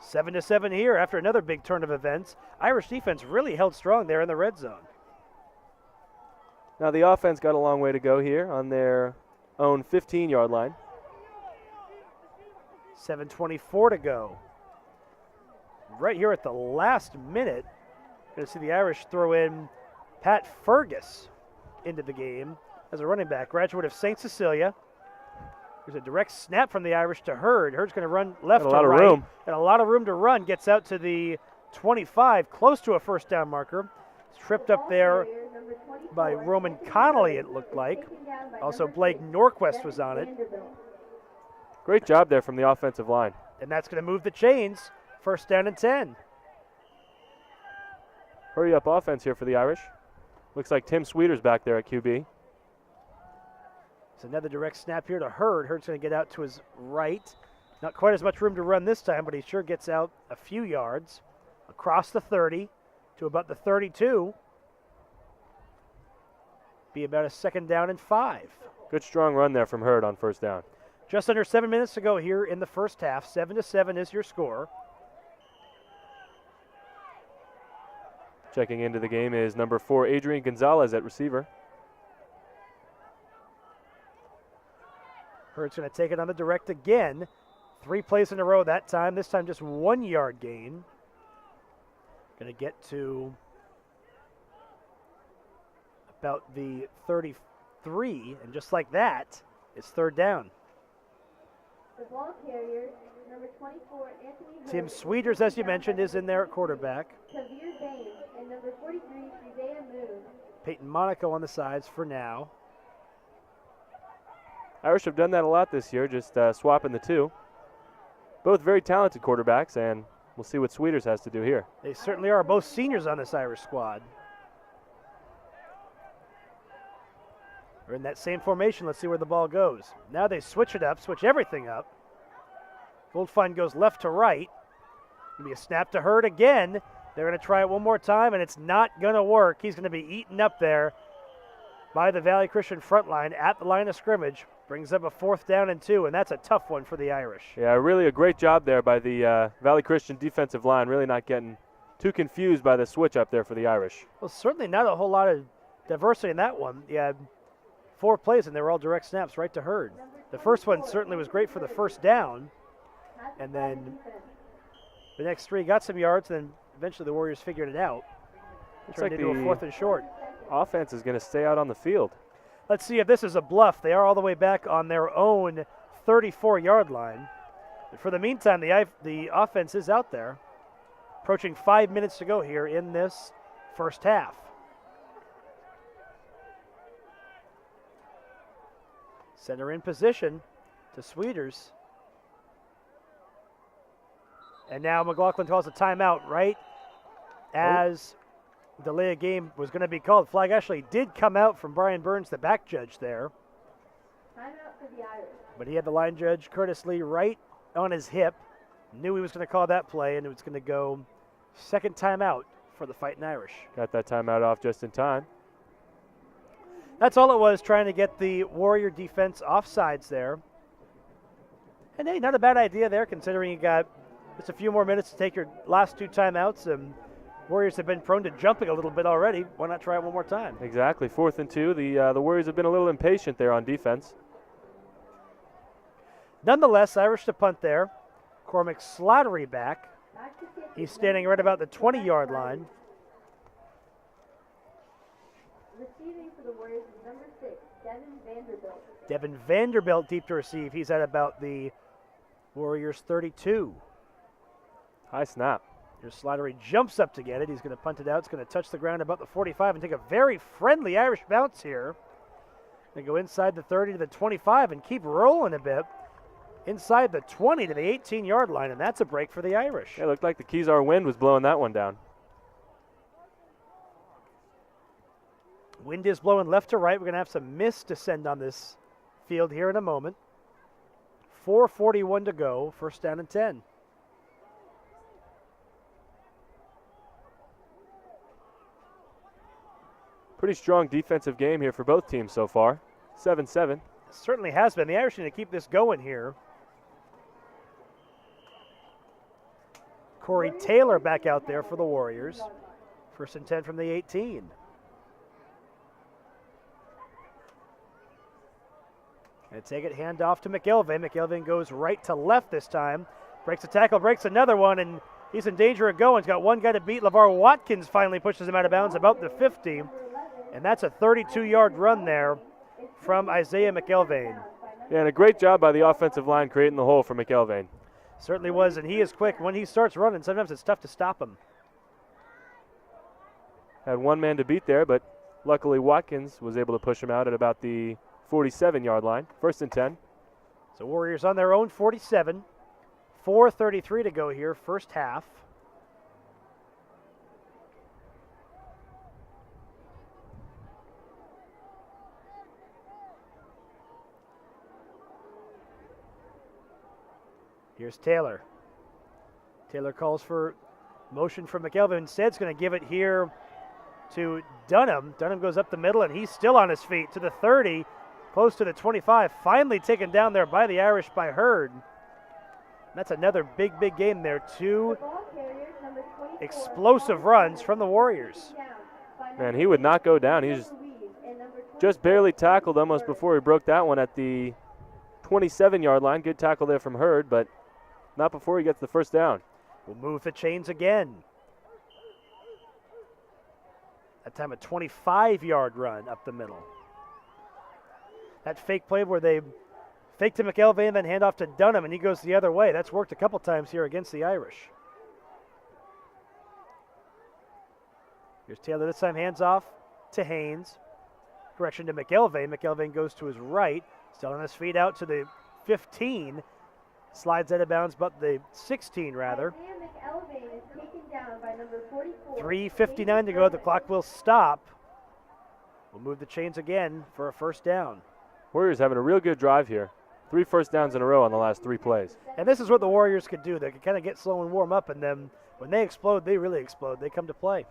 [SPEAKER 1] 7-7 here after another big turn of events. Irish defense really held strong there in the red zone.
[SPEAKER 2] Now the offense got a long way to go here on their own 15-yard line.
[SPEAKER 1] 7:24 to go. Right here at the last minute, going to see the Irish throw in Pat Fergus into the game as a running back, graduate of St. Cecilia. There's a direct snap from the Irish to Hurd. Hurd's going to run left to right.
[SPEAKER 2] A lot of room.
[SPEAKER 1] And a lot of room to run. Gets out to the 25, close to a first down marker. It's tripped up there by Roman Connolly, it looked like. Also, Blake Norquist was on it.
[SPEAKER 2] Great job there from the offensive line.
[SPEAKER 1] And that's going to move the chains. First down and 10.
[SPEAKER 2] Hurry up offense here for the Irish. Looks like Tim Sweeter's back there at QB.
[SPEAKER 1] It's another direct snap here to Hurd. Hurd's going to get out to his right. Not quite as much room to run this time, but he sure gets out a few yards. Across the 30 to about the 32. Be about a second down and 5.
[SPEAKER 2] Good strong run there from Hurd on first down.
[SPEAKER 1] Just under 7 minutes to go here in the first half. 7-7 is your score.
[SPEAKER 2] Checking into the game is number 4, Adrian Gonzales at receiver.
[SPEAKER 1] Hurd's going to take it on the direct again. 3 plays in a row that time. This time just 1 yard gain. Going to get to about the 33, and just like that, it's 3rd down.
[SPEAKER 3] The ball carrier, number 24, Anthony
[SPEAKER 1] Tim
[SPEAKER 3] Hurd,
[SPEAKER 1] Sweeters, as you mentioned, is in there at quarterback.
[SPEAKER 3] Kezar Stadium, and number 43, Isaiah Moon.
[SPEAKER 1] Peyton Monaco on the sides for now.
[SPEAKER 2] Irish have done that a lot this year, just swapping the 2. Both very talented quarterbacks, and we'll see what Sweeters has to do here.
[SPEAKER 1] They certainly are, both seniors on this Irish squad. We're in that same formation. Let's see where the ball goes. Now they switch it up, switch everything up. Goldfein goes left to right. Gonna be a snap to Hurd again. They're going to try it one more time, and it's not going to work. He's going to be eaten up there by the Valley Christian front line at the line of scrimmage. Brings up a 4th down and 2, and that's a tough one for the Irish.
[SPEAKER 2] Yeah, really a great job there by the Valley Christian defensive line, really not getting too confused by the switch up there for the Irish.
[SPEAKER 1] Well, certainly not a whole lot of diversity in that one. You had 4 plays, and they were all direct snaps right to Hurd. The first one certainly was great for the 1st down, and then the next 3 got some yards, and then eventually the Warriors figured it out. Turned into a 4th and short.
[SPEAKER 2] Offense is going to stay out on the field.
[SPEAKER 1] Let's see if this is a bluff. They are all the way back on their own 34-yard line. But for the meantime, the offense is out there. Approaching 5 minutes to go here in this first half. Center in position to Sweeters. And now McLaughlin calls a timeout right as delay of game was going to be called. Flag actually did come out from Brian Burns, the back judge there.
[SPEAKER 3] Timeout for the Irish.
[SPEAKER 1] But he had the line judge, Curtis Lee, right on his hip. Knew he was going to call that play, and it was going to go 2nd timeout for the Fightin Irish.
[SPEAKER 2] Got that timeout off just in time.
[SPEAKER 1] That's all it was, trying to get the Warrior defense offsides there. And hey, not a bad idea there, considering you got just a few more minutes to take your last 2 timeouts. Warriors have been prone to jumping a little bit already. Why not try it one more time?
[SPEAKER 2] Exactly, 4th and 2. The Warriors have been a little impatient there on defense.
[SPEAKER 1] Nonetheless, Irish to punt there. Cormac Slattery back. He's standing right about the 20-yard line.
[SPEAKER 3] Receiving for the Warriors is number 6, Devin Vanderbilt.
[SPEAKER 1] Devin Vanderbilt deep to receive. He's at about the Warriors 32.
[SPEAKER 2] High snap.
[SPEAKER 1] Here's Slattery, jumps up to get it. He's going to punt it out. It's going to touch the ground about the 45 and take a very friendly Irish bounce here. Going to go inside the 30 to the 25 and keep rolling a bit. Inside the 20 to the 18-yard line, and that's a break for the Irish.
[SPEAKER 2] Yeah, it looked like the Kezar wind was blowing that one down.
[SPEAKER 1] Wind is blowing left to right. We're going to have some mist descend on this field here in a moment. 4:41 to go, 1st down and 10.
[SPEAKER 2] Pretty strong defensive game here for both teams so far. 7-7.
[SPEAKER 1] Certainly has been. The Irish need to keep this going here. Corey Taylor back out there for the Warriors. 1st and 10 from the 18. And take it, hand off to McElvain. McElvain goes right to left this time. Breaks a tackle, breaks another one, and he's in danger of going. He's got one guy to beat. LeVar Watkins finally pushes him out of bounds about the 50. And that's a 32-yard run there from Isaiah McElvain.
[SPEAKER 2] Yeah, and a great job by the offensive line creating the hole for McElvain.
[SPEAKER 1] Certainly was, and he is quick. When he starts running, sometimes it's tough to stop him.
[SPEAKER 2] Had one man to beat there, but luckily Watkins was able to push him out at about the 47-yard line. 1st and 10.
[SPEAKER 1] So Warriors on their own 47. 4:33 to go here, first half. Here's Taylor. Taylor calls for motion from McElvain. Instead, is going to give it here to Dunham. Dunham goes up the middle, and he's still on his feet to the 30, close to the 25. Finally taken down there by the Irish by Hurd. That's another big game there. 2
[SPEAKER 3] The ball carrier, number 26,
[SPEAKER 1] explosive runs from the Warriors.
[SPEAKER 2] Man, he would not go down. He just barely tackled almost before he broke that one at the 27-yard line. Good tackle there from Hurd, but not before he gets the first down.
[SPEAKER 1] We'll move the chains again. That time a 25-yard run up the middle. That fake play where they fake to McElvain and then hand off to Dunham, and he goes the other way. That's worked a couple times here against the Irish. Here's Taylor this time, hands off to Haynes. Correction to McElvain. McElvain goes to his right, still on his feet out to the 15. Slides out of bounds, but the 16 rather. 3:59 to go. The clock will stop. We'll move the chains again for a first down.
[SPEAKER 2] Warriors having a real good drive here. 3 first downs in a row on the last 3 plays.
[SPEAKER 1] And this is what the Warriors could do. They could kind of get slow and warm up, and then when they explode, they really explode. They come to play.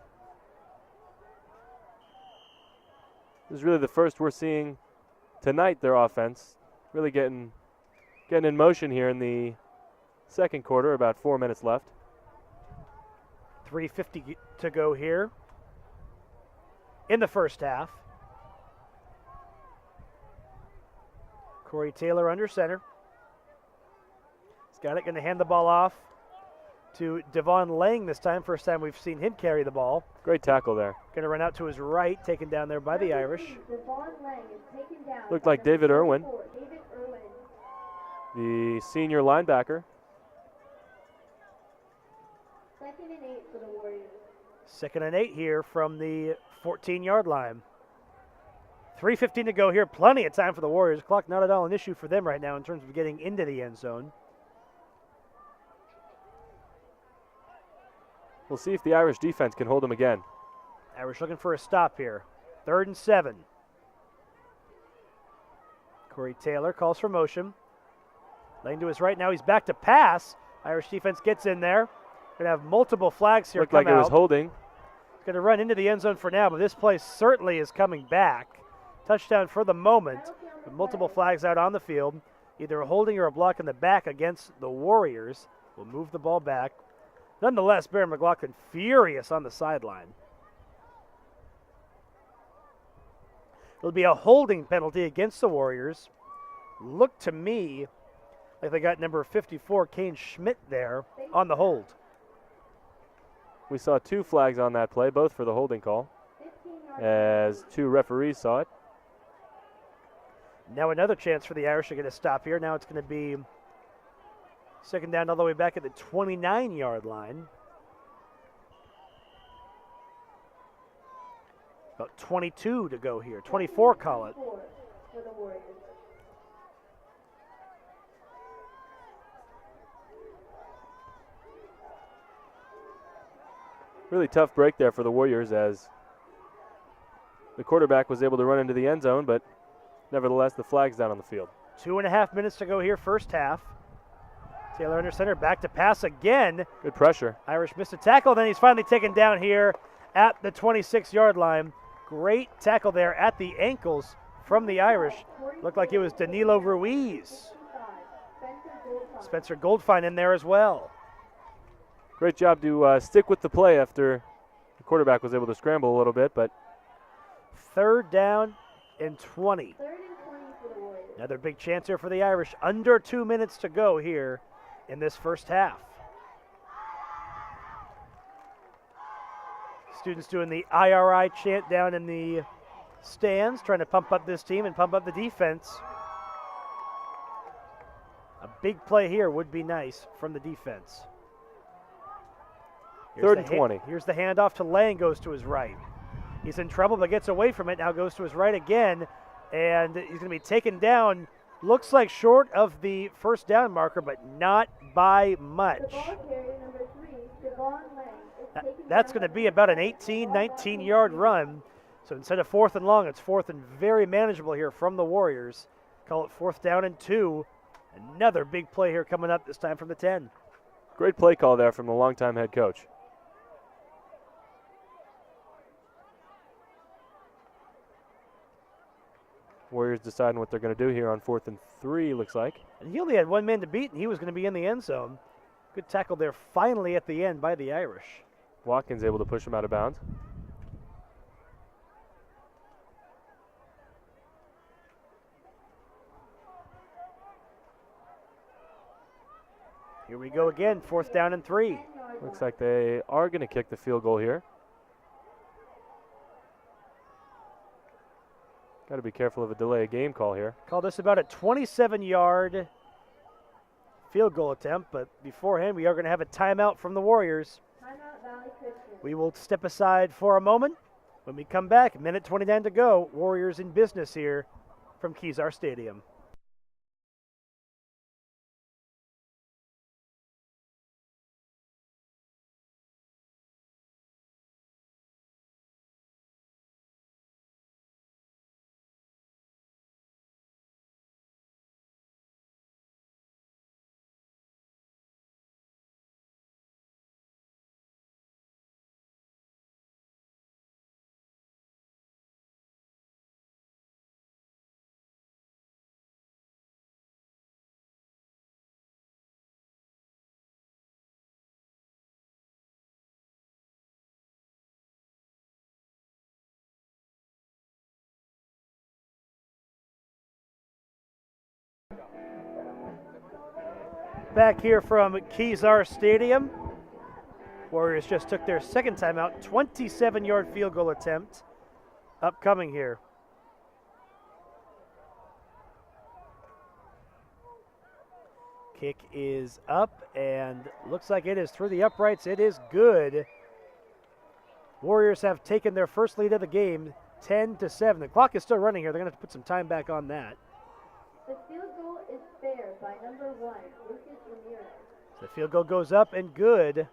[SPEAKER 2] This is really the first we're seeing tonight, their offense. Really getting in motion here in the second quarter, about 4 minutes left.
[SPEAKER 1] 3:50 to go here in the first half. Corey Taylor under center. He's got it, going to hand the ball off to Devon Lang this time. First time we've seen him carry the ball.
[SPEAKER 2] Great tackle there.
[SPEAKER 1] Going to run out to his right, taken down there by the Irish.
[SPEAKER 2] Looked like David Irwin, the senior linebacker.
[SPEAKER 3] 2nd and 8 for the Warriors.
[SPEAKER 1] 2nd and 8 here from the 14-yard line. 3:15 to go here. Plenty of time for the Warriors. Clock not at all an issue for them right now in terms of getting into the end zone.
[SPEAKER 2] We'll see if the Irish defense can hold them again.
[SPEAKER 1] Irish looking for a stop here. 3rd and 7. Corey Taylor calls for motion. Lane to his right. Now he's back to pass. Irish defense gets in there. Going to have multiple flags here.
[SPEAKER 2] Looked like it was holding.
[SPEAKER 1] Going to run into the end zone for now, but this play certainly is coming back. Touchdown for the moment, with multiple flags out on the field. Either a holding or a block in the back against the Warriors. Will move the ball back. Nonetheless, Barry McLaughlin furious on the sideline. It'll be a holding penalty against the Warriors. Looked to me like they got number 54, Kane Schmidt, there on the hold.
[SPEAKER 2] We saw 2 flags on that play, both for the holding call, as 2 referees saw it.
[SPEAKER 1] Now another chance for the Irish to get a stop here. Now it's going to be 2nd down all the way back at the 29-yard line. About 22 to go here. 24, call it.
[SPEAKER 3] For the Warriors.
[SPEAKER 2] Really tough break there for the Warriors as the quarterback was able to run into the end zone, but nevertheless the flag's down on the field.
[SPEAKER 1] 2.5 minutes to go here, first half. Taylor under center, back to pass again.
[SPEAKER 2] Good pressure.
[SPEAKER 1] Irish missed a tackle, then he's finally taken down here at the 26-yard line. Great tackle there at the ankles from the Irish. Looked like it was Danilo Ruiz. Spencer Goldfine in there as well.
[SPEAKER 2] Great job to stick with the play after the quarterback was able to scramble a little bit, but
[SPEAKER 1] 3rd down and 20.
[SPEAKER 3] 3rd and 20 for the Warriors.
[SPEAKER 1] Another big chance here for the Irish. Under 2 minutes to go here in this first half. Students doing the IRI chant down in the stands, trying to pump up this team and pump up the defense. A big play here would be nice from the defense.
[SPEAKER 2] 3rd and 20.
[SPEAKER 1] Here's the handoff to Lang, goes to his right. He's in trouble, but gets away from it. Now goes to his right again, and he's going to be taken down. Looks like short of the first down marker, but not by much.
[SPEAKER 3] The ball carrier number 3, Devon Lang, is taken
[SPEAKER 1] That's
[SPEAKER 3] down
[SPEAKER 1] going to be about an 18, 19-yard run. So instead of 4th and long, it's 4th and very manageable here from the Warriors. Call it 4th down and 2. Another big play here coming up, this time from the 10.
[SPEAKER 2] Great play call there from the longtime head coach. Warriors deciding what they're going to do here on 4th and 3, looks like.
[SPEAKER 1] And he only had 1 man to beat, and he was going to be in the end zone. Good tackle there finally at the end by the Irish.
[SPEAKER 2] Watkins able to push him out of bounds.
[SPEAKER 1] Here we go again, 4th down and 3.
[SPEAKER 2] Looks like they are going to kick the field goal here. Got to be careful of a delay of game call here.
[SPEAKER 1] Called this about a 27-yard field goal attempt, but beforehand we are going to have a timeout from the Warriors.
[SPEAKER 3] Timeout, Valley Christian.
[SPEAKER 1] We will step aside for a moment. When we come back, minute 29 to go, Warriors in business here from Kezar Stadium. Back here from Kezar Stadium. Warriors just took their second timeout, 27-yard field goal attempt upcoming here. Kick is up and looks like it is through the uprights. It is good. Warriors have taken their first lead of the game, 10-7. The clock is still running here. They're going to have to put some time back on that.
[SPEAKER 3] The field goal is fair by number 1, Lucas Ramirez.
[SPEAKER 1] The field goal goes up and good.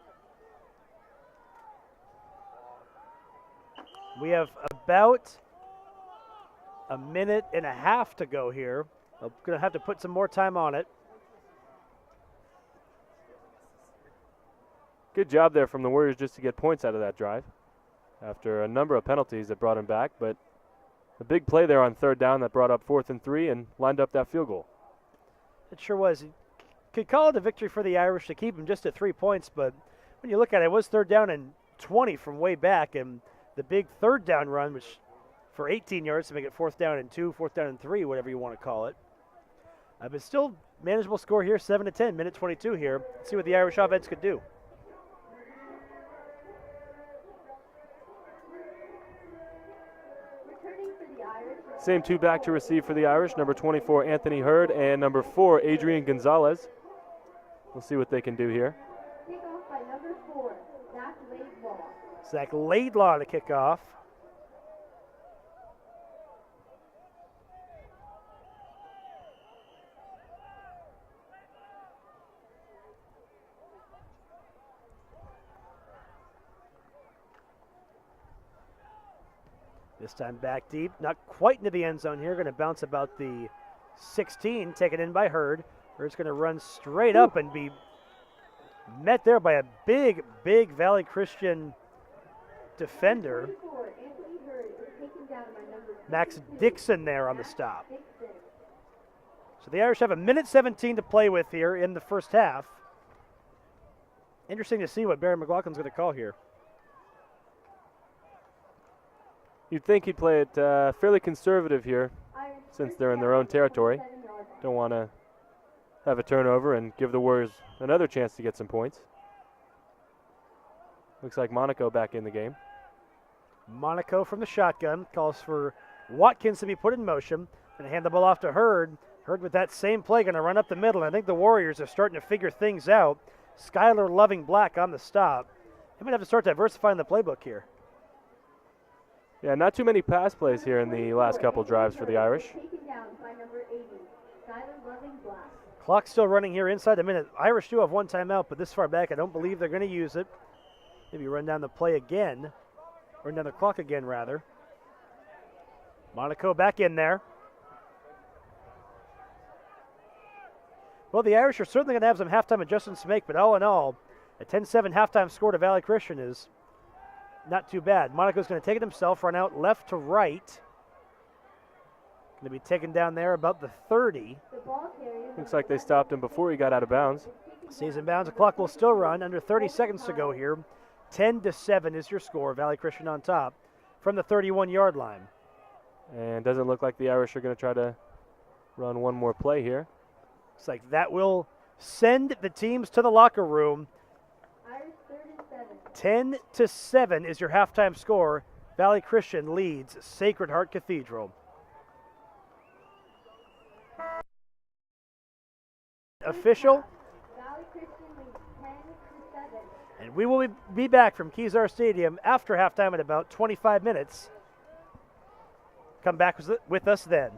[SPEAKER 1] We have about a minute and a half to go here. I'm going to have to put some more time on it.
[SPEAKER 2] Good job there from the Warriors just to get points out of that drive after a number of penalties that brought him back, but a big play there on 3rd down that brought up 4th and 3 and lined up that field goal.
[SPEAKER 1] It sure was. You could call it a victory for the Irish to keep him just at 3 points, but when you look at it, it was 3rd down and 20 from way back, and the big 3rd down run, which for 18 yards to make it 4th down and 2, 4th down and 3, whatever you want to call it. But still manageable score here, 7-10, minute 22 here. Let's see what the Irish offense could do.
[SPEAKER 2] Same two back to receive for the Irish, number 24, Anthony Hurd, and number 4, Adrian Gonzales. We'll see what they can do here.
[SPEAKER 3] Kickoff by number 4, Zach Laidlaw.
[SPEAKER 1] Zach Laidlaw to kick off. This time back deep, not quite into the end zone here. Going to bounce about the 16, taken in by Hurd. Hurd's going to run straight up and be met there by a big, big Valley Christian defender. Max Dixon there on the stop. So the Irish have a minute 17 to play with here in the first half. Interesting to see what Barry McLaughlin's going to call here.
[SPEAKER 2] You'd think he'd play it fairly conservative here since they're in their own territory. Don't want to have a turnover and give the Warriors another chance to get some points. Looks like Monaco back in the game.
[SPEAKER 1] Monaco from the shotgun calls for Watkins to be put in motion. Going to hand the ball off to Hurd. Hurd with that same play going to run up the middle. I think the Warriors are starting to figure things out. Skylar Loving Black on the stop. They might have to start diversifying the playbook here.
[SPEAKER 2] Yeah, not too many pass plays here in the last couple drives for the Irish.
[SPEAKER 3] Taken down by number 80, Skylar Loving Black.
[SPEAKER 1] Clock still running here inside a minute. Irish do have one timeout, but this far back, I don't believe they're going to use it. Maybe run down the play again, or run down the clock again, rather. Monaco back in there. Well, the Irish are certainly going to have some halftime adjustments to make, but all in all, a 10-7 halftime score to Valley Christian is not too bad. Monaco's going to take it himself, run out left to right. Going to be taken down there about the 30.
[SPEAKER 2] Looks like they stopped him before he got out of bounds.
[SPEAKER 1] Stays in bounds. The clock will still run. Under 30 seconds to go here. 10-7 is your score. Valley Christian on top from the 31-yard line.
[SPEAKER 2] And doesn't look like the Irish are going to try to run one more play here.
[SPEAKER 1] Looks like that will send the teams to the locker room.
[SPEAKER 3] Irish 37.
[SPEAKER 1] 10-7 is your halftime score. Valley Christian leads Sacred Heart Cathedral. Official.
[SPEAKER 3] Valley Christian leads 10-7.
[SPEAKER 1] And we will be back from Kezar Stadium after halftime in about 25 minutes. Come back with us then.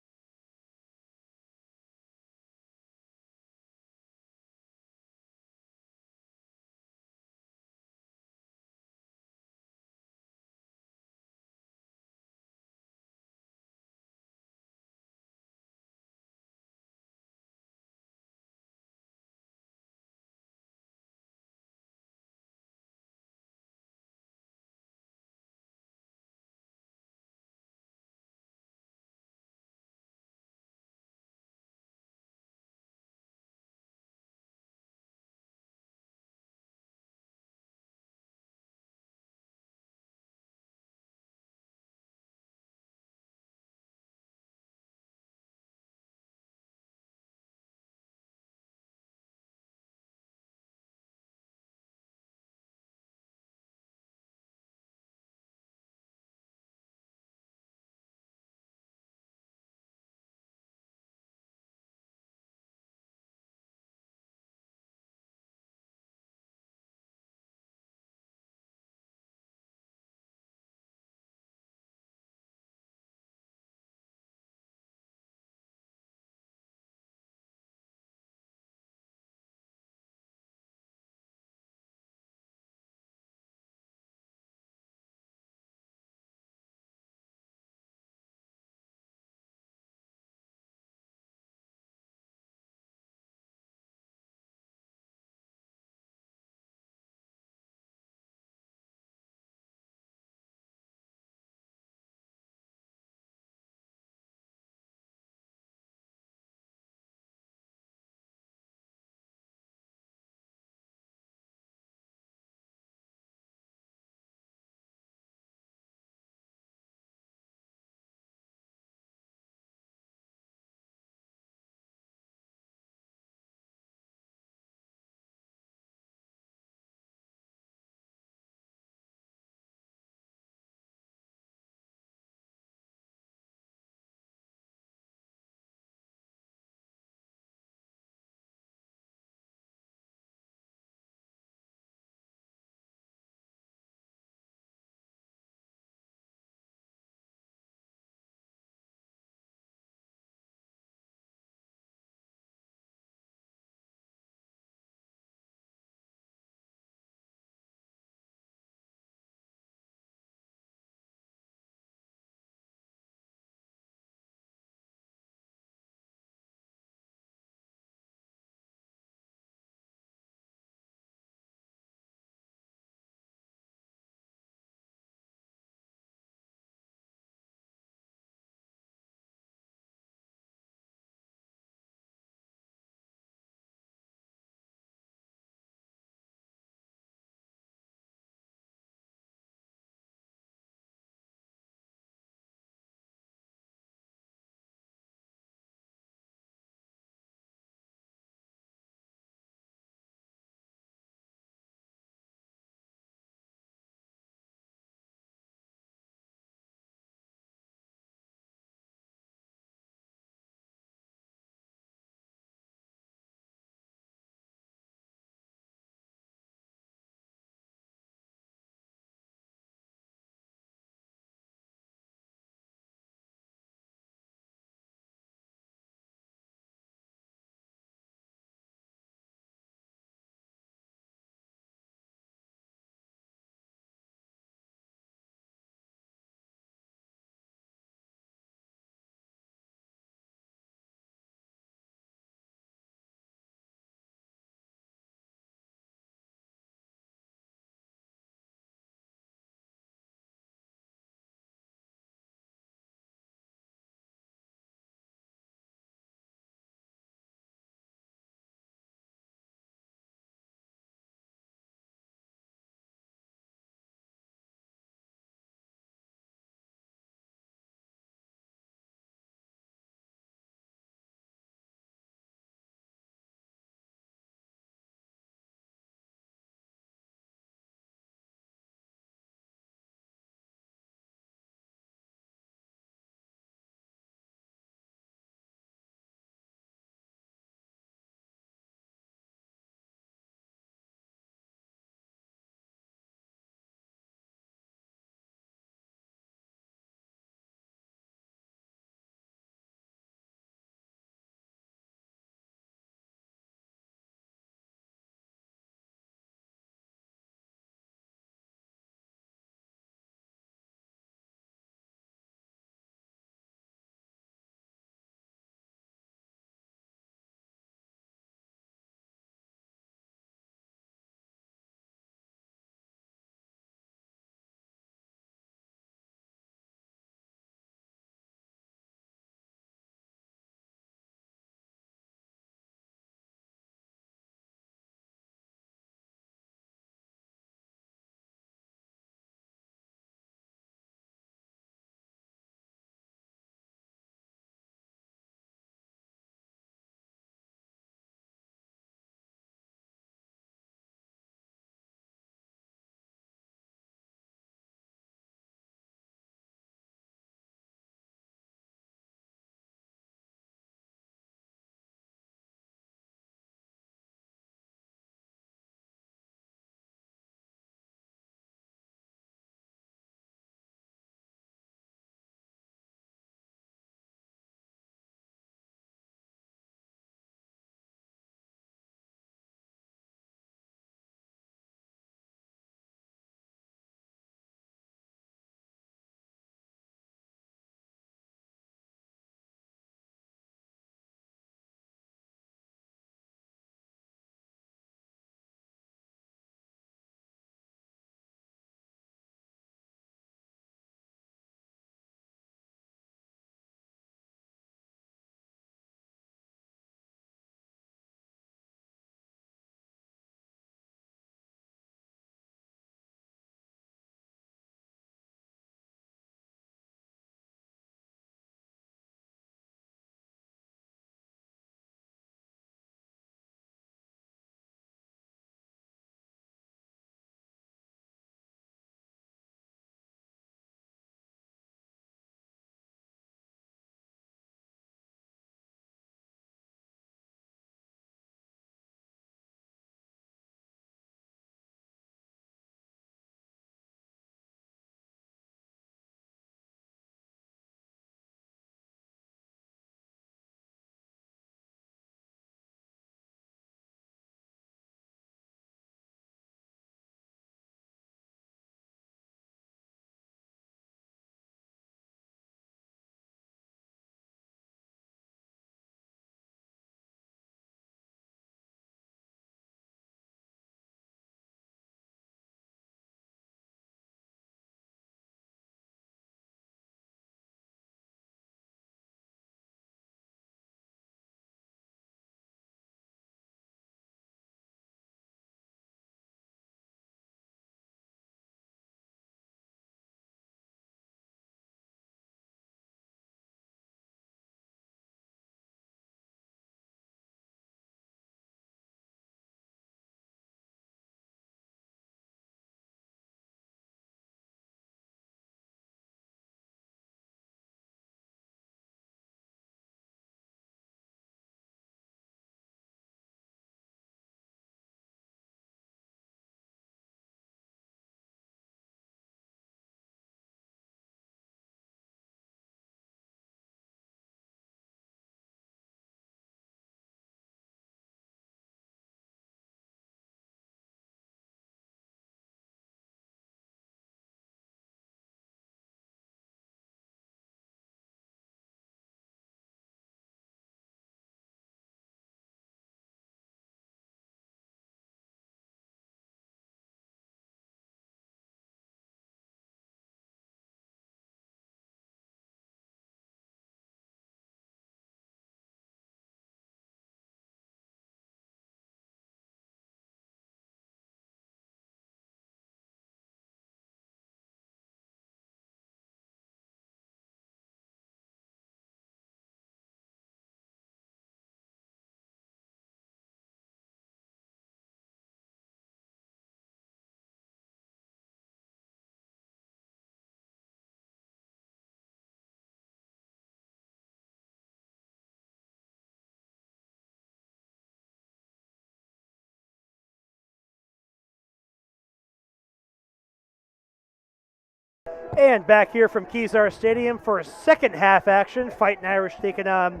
[SPEAKER 1] And back here from Kezar Stadium for a second half action. Fightin Irish taking on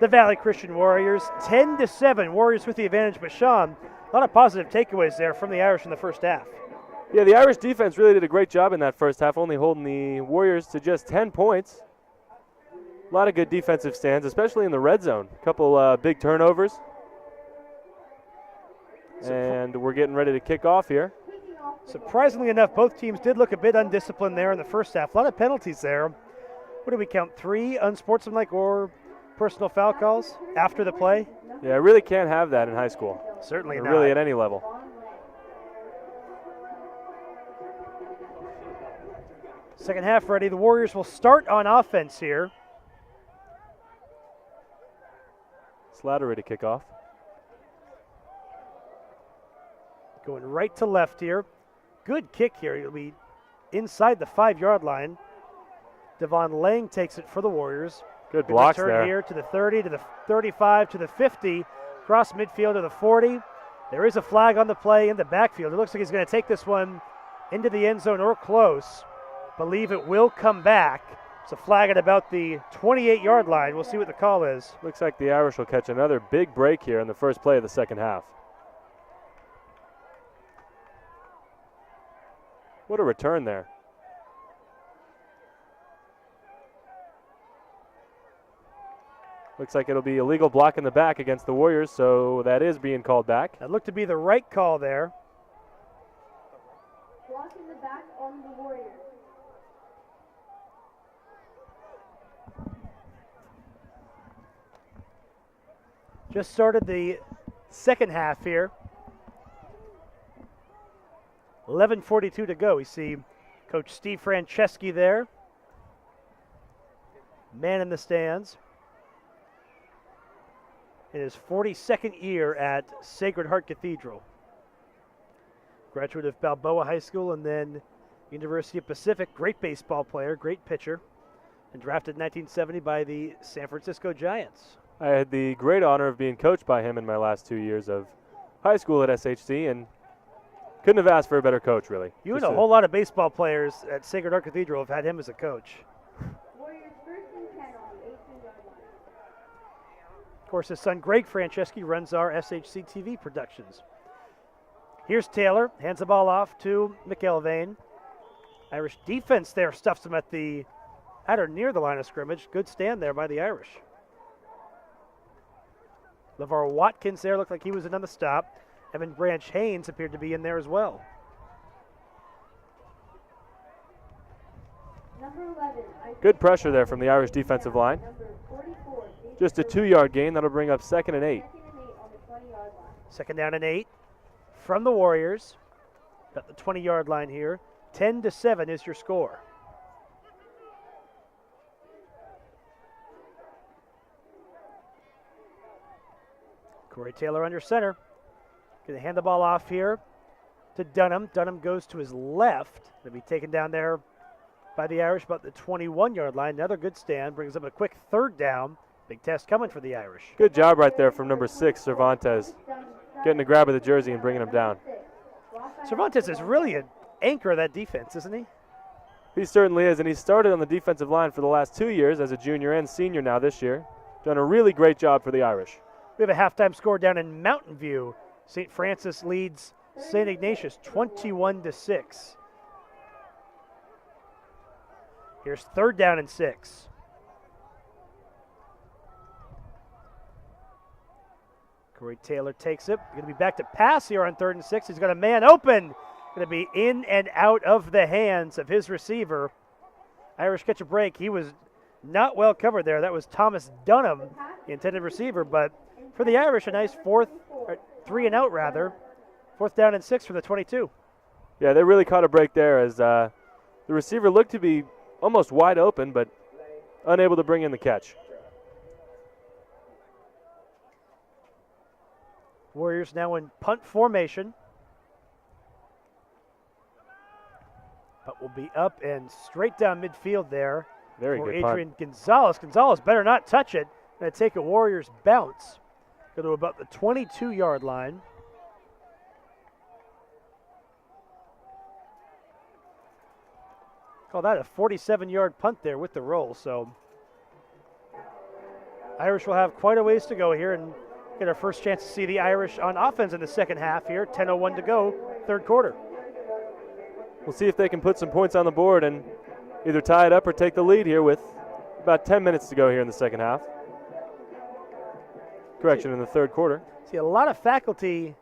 [SPEAKER 1] the Valley Christian Warriors. 10-7, Warriors with the advantage. But Sean, a lot of positive takeaways there from the Irish in the first half.
[SPEAKER 2] Yeah, the Irish defense really did a great job in that first half, only holding the Warriors to just 10 points. A lot of good defensive stands, especially in the red zone. A couple big turnovers. And we're getting ready to kick off here.
[SPEAKER 1] Surprisingly enough, both teams did look a bit undisciplined there in the first half. A lot of penalties there. What do we count? 3 unsportsmanlike or personal foul calls after the play?
[SPEAKER 2] Yeah, I really can't have that in high school.
[SPEAKER 1] Certainly
[SPEAKER 2] or
[SPEAKER 1] not.
[SPEAKER 2] Really at any level.
[SPEAKER 1] Second half ready. The Warriors will start on offense here.
[SPEAKER 2] Slattery to kick off.
[SPEAKER 1] Going right to left here. Good kick here. He'll be inside the 5-yard line. Devon Lang takes it for the Warriors.
[SPEAKER 2] Good blocks
[SPEAKER 1] return
[SPEAKER 2] there.
[SPEAKER 1] Here to the 30, to the 35, to the 50, across midfield to the 40. There is a flag on the play in the backfield. It looks like he's going to take this one into the end zone or close. Believe it will come back. It's a flag at about the 28-yard line. We'll see what the call is.
[SPEAKER 2] Looks like the Irish will catch another big break here in the first play of the second half. What a return there. Looks like it'll be a legal block in the back against the Warriors, so that is being called back.
[SPEAKER 1] That looked to be the right call there.
[SPEAKER 3] Block in the back on the Warriors.
[SPEAKER 1] Just started the second half here. 11:42 to go. We see Coach Steve Franceschi there. Man in the stands. In his 42nd year at Sacred Heart Cathedral. Graduate of Balboa High School and then University of Pacific. Great baseball player, great pitcher. And drafted in 1970 by the San Francisco Giants.
[SPEAKER 2] I had the great honor of being coached by him in my last 2 years of high school at SHC, and couldn't have asked for a better coach, really.
[SPEAKER 1] You and a whole lot of baseball players at Sacred Heart Cathedral have had him as a coach.
[SPEAKER 3] Warriors first and 10 on the 18-yard line.
[SPEAKER 1] Of course, his son Greg Franceschi runs our SHC TV productions. Here's Taylor, hands the ball off to McElvain. Irish defense there stuffs him at or near the line of scrimmage. Good stand there by the Irish. LeVar Watkins there looked like he was in on the stop. Evan Branch Haynes appeared to be in there as well.
[SPEAKER 3] Number 11.
[SPEAKER 2] Good pressure there from the Irish defensive line.
[SPEAKER 3] Number 44.
[SPEAKER 2] Just a 2-yard gain. That'll bring up 2nd and 8.
[SPEAKER 3] Second and 8 on the 20-yard line.
[SPEAKER 1] Second down and 8 from the Warriors. Got the 20-yard line here. 10-7 is your score. Corey Taylor under center. Going to hand the ball off here to Dunham. Dunham goes to his left. Going to be taken down there by the Irish about the 21-yard line. Another good stand. Brings up a quick 3rd down. Big test coming for the Irish.
[SPEAKER 2] Good job right there from number 6, Cervantes. Getting a grab of the jersey and bringing him down.
[SPEAKER 1] Cervantes is really an anchor of that defense, isn't he?
[SPEAKER 2] He certainly is, and he started on the defensive line for the last 2 years as a junior and senior now this year. Done a really great job for the Irish.
[SPEAKER 1] We have a halftime score down in Mountain View. St. Francis leads St. Ignatius 21-6. Here's 3rd down and 6. Corey Taylor takes it. Going to be back to pass here on 3rd and 6. He's got a man open. Going to be in and out of the hands of his receiver. Irish catch a break. He was not well covered there. That was Thomas Dunham, the intended receiver. But for the Irish, a nice 3 and out rather. 4th down and 6 from the 22.
[SPEAKER 2] Yeah, they really caught a break there as the receiver looked to be almost wide open, but unable to bring in the catch.
[SPEAKER 1] Warriors now in punt formation. But will be up and straight down midfield there.
[SPEAKER 2] Very
[SPEAKER 1] for
[SPEAKER 2] good punt.
[SPEAKER 1] Adrian Gonzales. Gonzales better not touch it. Going to take a Warriors bounce. Go to about the 22-yard line. Call that a 47-yard punt there with the roll. So Irish will have quite a ways to go here and get our first chance to see the Irish on offense in the second half here. 10:01 to go, third quarter.
[SPEAKER 2] We'll see if they can put some points on the board and either tie it up or take the lead here with about 10 minutes to go here in the second half. Correction, in the third quarter.
[SPEAKER 1] See a lot of faculty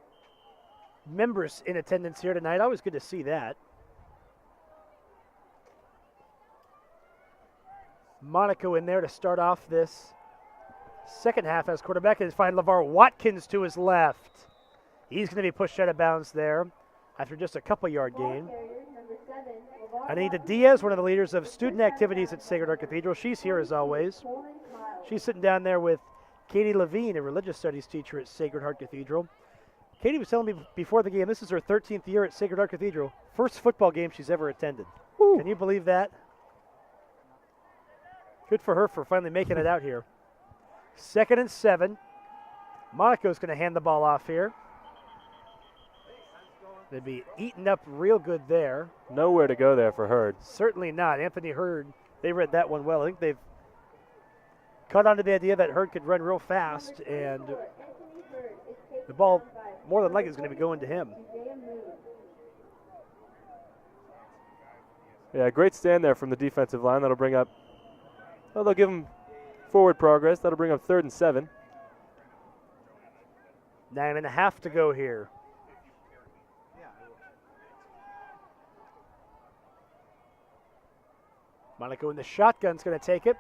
[SPEAKER 1] members in attendance here tonight. Always good to see that. Monaco in there to start off this second half as quarterback. And find LeVar Watkins to his left. He's going to be pushed out of bounds there after just a couple-yard gain. Anita Diaz, one of the leaders of student activities at Sacred Heart Cathedral. She's here as always. She's sitting down there with Katie Levine, a religious studies teacher at Sacred Heart Cathedral. Katie was telling me before the game, this is her 13th year at Sacred Heart Cathedral. First football game she's ever attended. Woo. Can you believe that? Good for her for finally making it out here. 2nd and 7. Monaco's going to hand the ball off here. They'd be eaten up real good there.
[SPEAKER 2] Nowhere to go there for Hurd.
[SPEAKER 1] Certainly not. Anthony Hurd, they read that one well. I think they've caught on to the idea that Hurd could run real fast, and the ball more than likely is going to be going to him.
[SPEAKER 2] Yeah, great stand there from the defensive line. That'll bring up, well, they'll give them forward progress. That'll bring up 3rd and 7.
[SPEAKER 1] 9.5 to go here. Monaco in the shotgun's going to take it.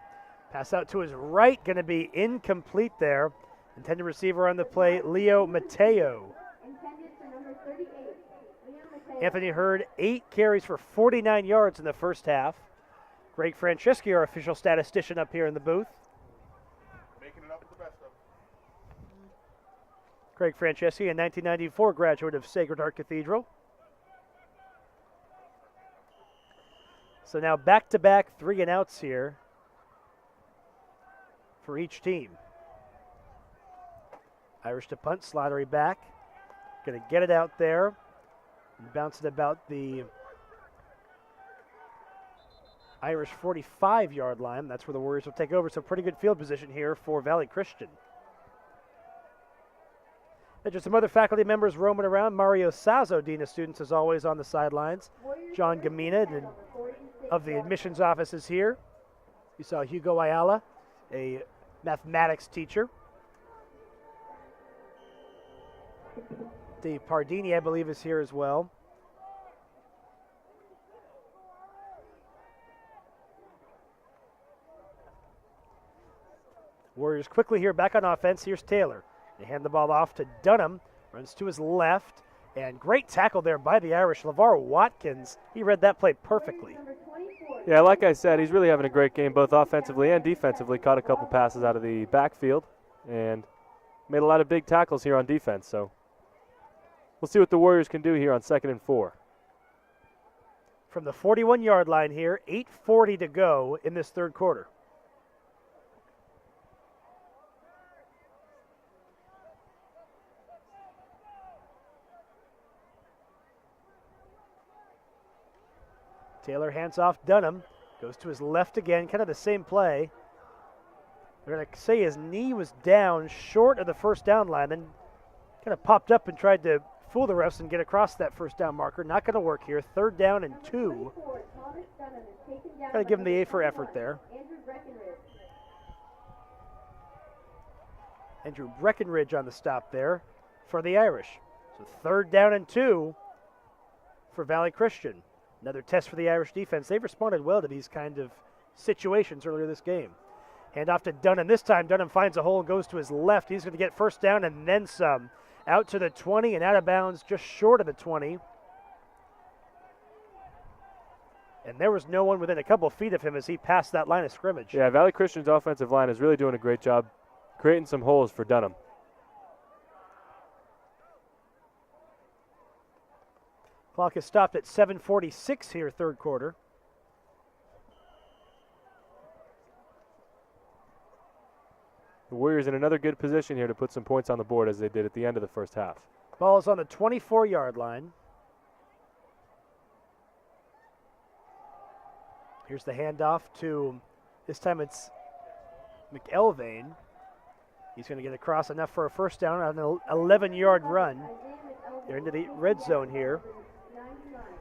[SPEAKER 1] Pass out to his right, going to be incomplete there. Intended receiver on the play, Leo Mateo. Anthony Hurd, 8 carries for 49 yards in the first half. Greg Franceschi, our official statistician up here in the booth.
[SPEAKER 4] Making it up with the best of them.
[SPEAKER 1] Greg Franceschi, a 1994 graduate of Sacred Heart Cathedral. So now back-to-back 3-and-outs here for each team. Irish to punt, Slattery back. Going to get it out there and bounce it about the Irish 45-yard line. That's where the Warriors will take over. So pretty good field position here for Valley Christian. There's just some other faculty members roaming around. Mario Sazo, Dean of Students, is always on the sidelines. John Gamina of the admissions office is here. You saw Hugo Ayala, a mathematics teacher. Dave Pardini, I believe, is here as well. Warriors quickly here back on offense. Here's Taylor. They hand the ball off to Dunham. Runs to his left. And great tackle there by the Irish. LeVar Watkins, he read that play perfectly.
[SPEAKER 2] Yeah, like I said, he's really having a great game both offensively and defensively. Caught a couple passes out of the backfield and made a lot of big tackles here on defense. So we'll see what the Warriors can do here on 2nd and 4.
[SPEAKER 1] From the 41-yard line here, 8:40 to go in this third quarter. Taylor hands off Dunham, goes to his left again, kind of the same play. They're going to say his knee was down short of the first down line, then kind of popped up and tried to fool the refs and get across that first down marker. Not going to work here. 3rd down and 2. Got to give him the A for effort there. Andrew Breckenridge on the stop there for the Irish. So 3rd down and 2 for Valley Christian. Another test for the Irish defense. They've responded well to these kind of situations earlier this game. Hand off to Dunham. This time Dunham finds a hole and goes to his left. He's going to get first down and then some. Out to the 20 and out of bounds just short of the 20. And there was no one within a couple feet of him as he passed that line of scrimmage.
[SPEAKER 2] Yeah, Valley Christian's offensive line is really doing a great job creating some holes for Dunham.
[SPEAKER 1] Clock is stopped at 7:46 here, third quarter.
[SPEAKER 2] The Warriors in another good position here to put some points on the board as they did at the end of the first half.
[SPEAKER 1] Ball is on the 24-yard line. Here's the handoff to, this time it's McElvain. He's going to get across enough for a first down on an 11-yard run. They're into the red zone here.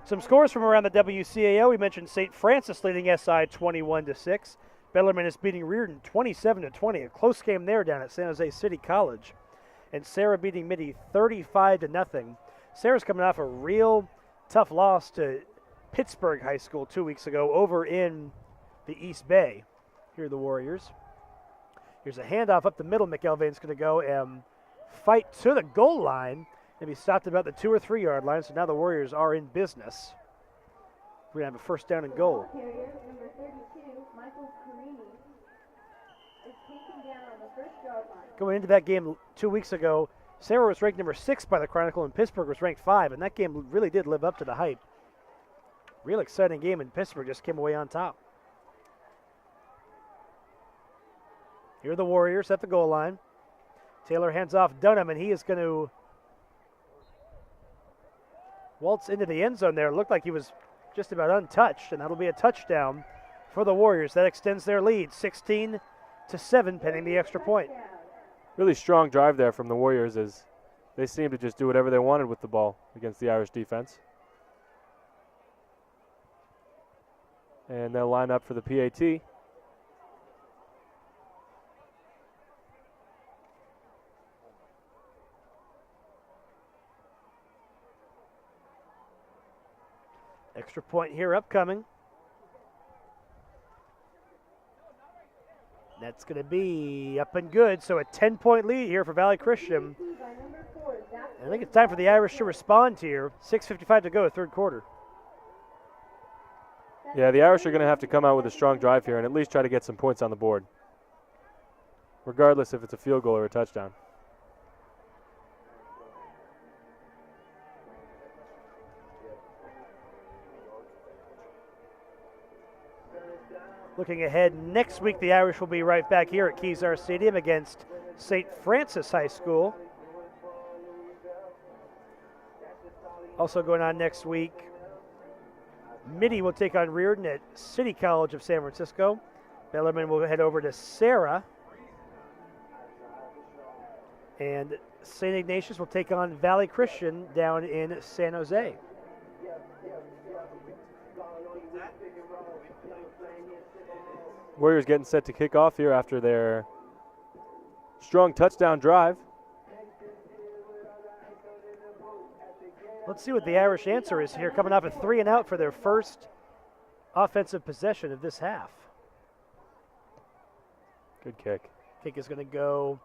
[SPEAKER 1] Some scores from around the WCAL. We mentioned St. Francis leading SI 21-6. Bellarmine is beating Reardon 27-20. A close game there down at San Jose City College. And Sarah beating Mitty 35-0. Sarah's coming off a real tough loss to Pittsburgh High School 2 weeks ago over in the East Bay. Here are the Warriors. Here's a handoff up the middle. McElvain's going to go and fight to the goal line. Maybe stopped about the 2 or 3 yard line, so now the Warriors are in business. We're going to have a first down and goal.
[SPEAKER 3] Carrier, number 32, Michael Carini, is taken down on the 1st yard line.
[SPEAKER 1] Going into that game 2 weeks ago, Sarah was ranked number 6 by the Chronicle, and Pittsburgh was ranked 5, and that game really did live up to the hype. Real exciting game, and Pittsburgh just came away on top. Here are the Warriors at the goal line. Taylor hands off Dunham, and he is going to waltz into the end zone there. It looked like he was just about untouched, and that'll be a touchdown for the Warriors. That extends their lead, 16-7, pending the extra point.
[SPEAKER 2] Really strong drive there from the Warriors as they seemed to just do whatever they wanted with the ball against the Irish defense. And they'll line up for the PAT.
[SPEAKER 1] Extra point here upcoming. That's going to be up and good. So a 10-point lead here for Valley Christian. I think it's time for the Irish to respond here. 6:55 to go, third quarter.
[SPEAKER 2] Yeah, the Irish are going to have to come out with a strong drive here and at least try to get some points on the board, regardless if it's a field goal or a touchdown.
[SPEAKER 1] Looking ahead, next week the Irish will be right back here at Kezar Stadium against St. Francis High School. Also going on next week, Mitty will take on Reardon at City College of San Francisco. Bellarmine will head over to Sarah. And St. Ignatius will take on Valley Christian down in San Jose.
[SPEAKER 2] Warriors getting set to kick off here after their strong touchdown drive.
[SPEAKER 1] Let's see what the Irish answer is here, coming off a 3 and out for their first offensive possession of this half.
[SPEAKER 2] Good kick.
[SPEAKER 1] Kick is going to go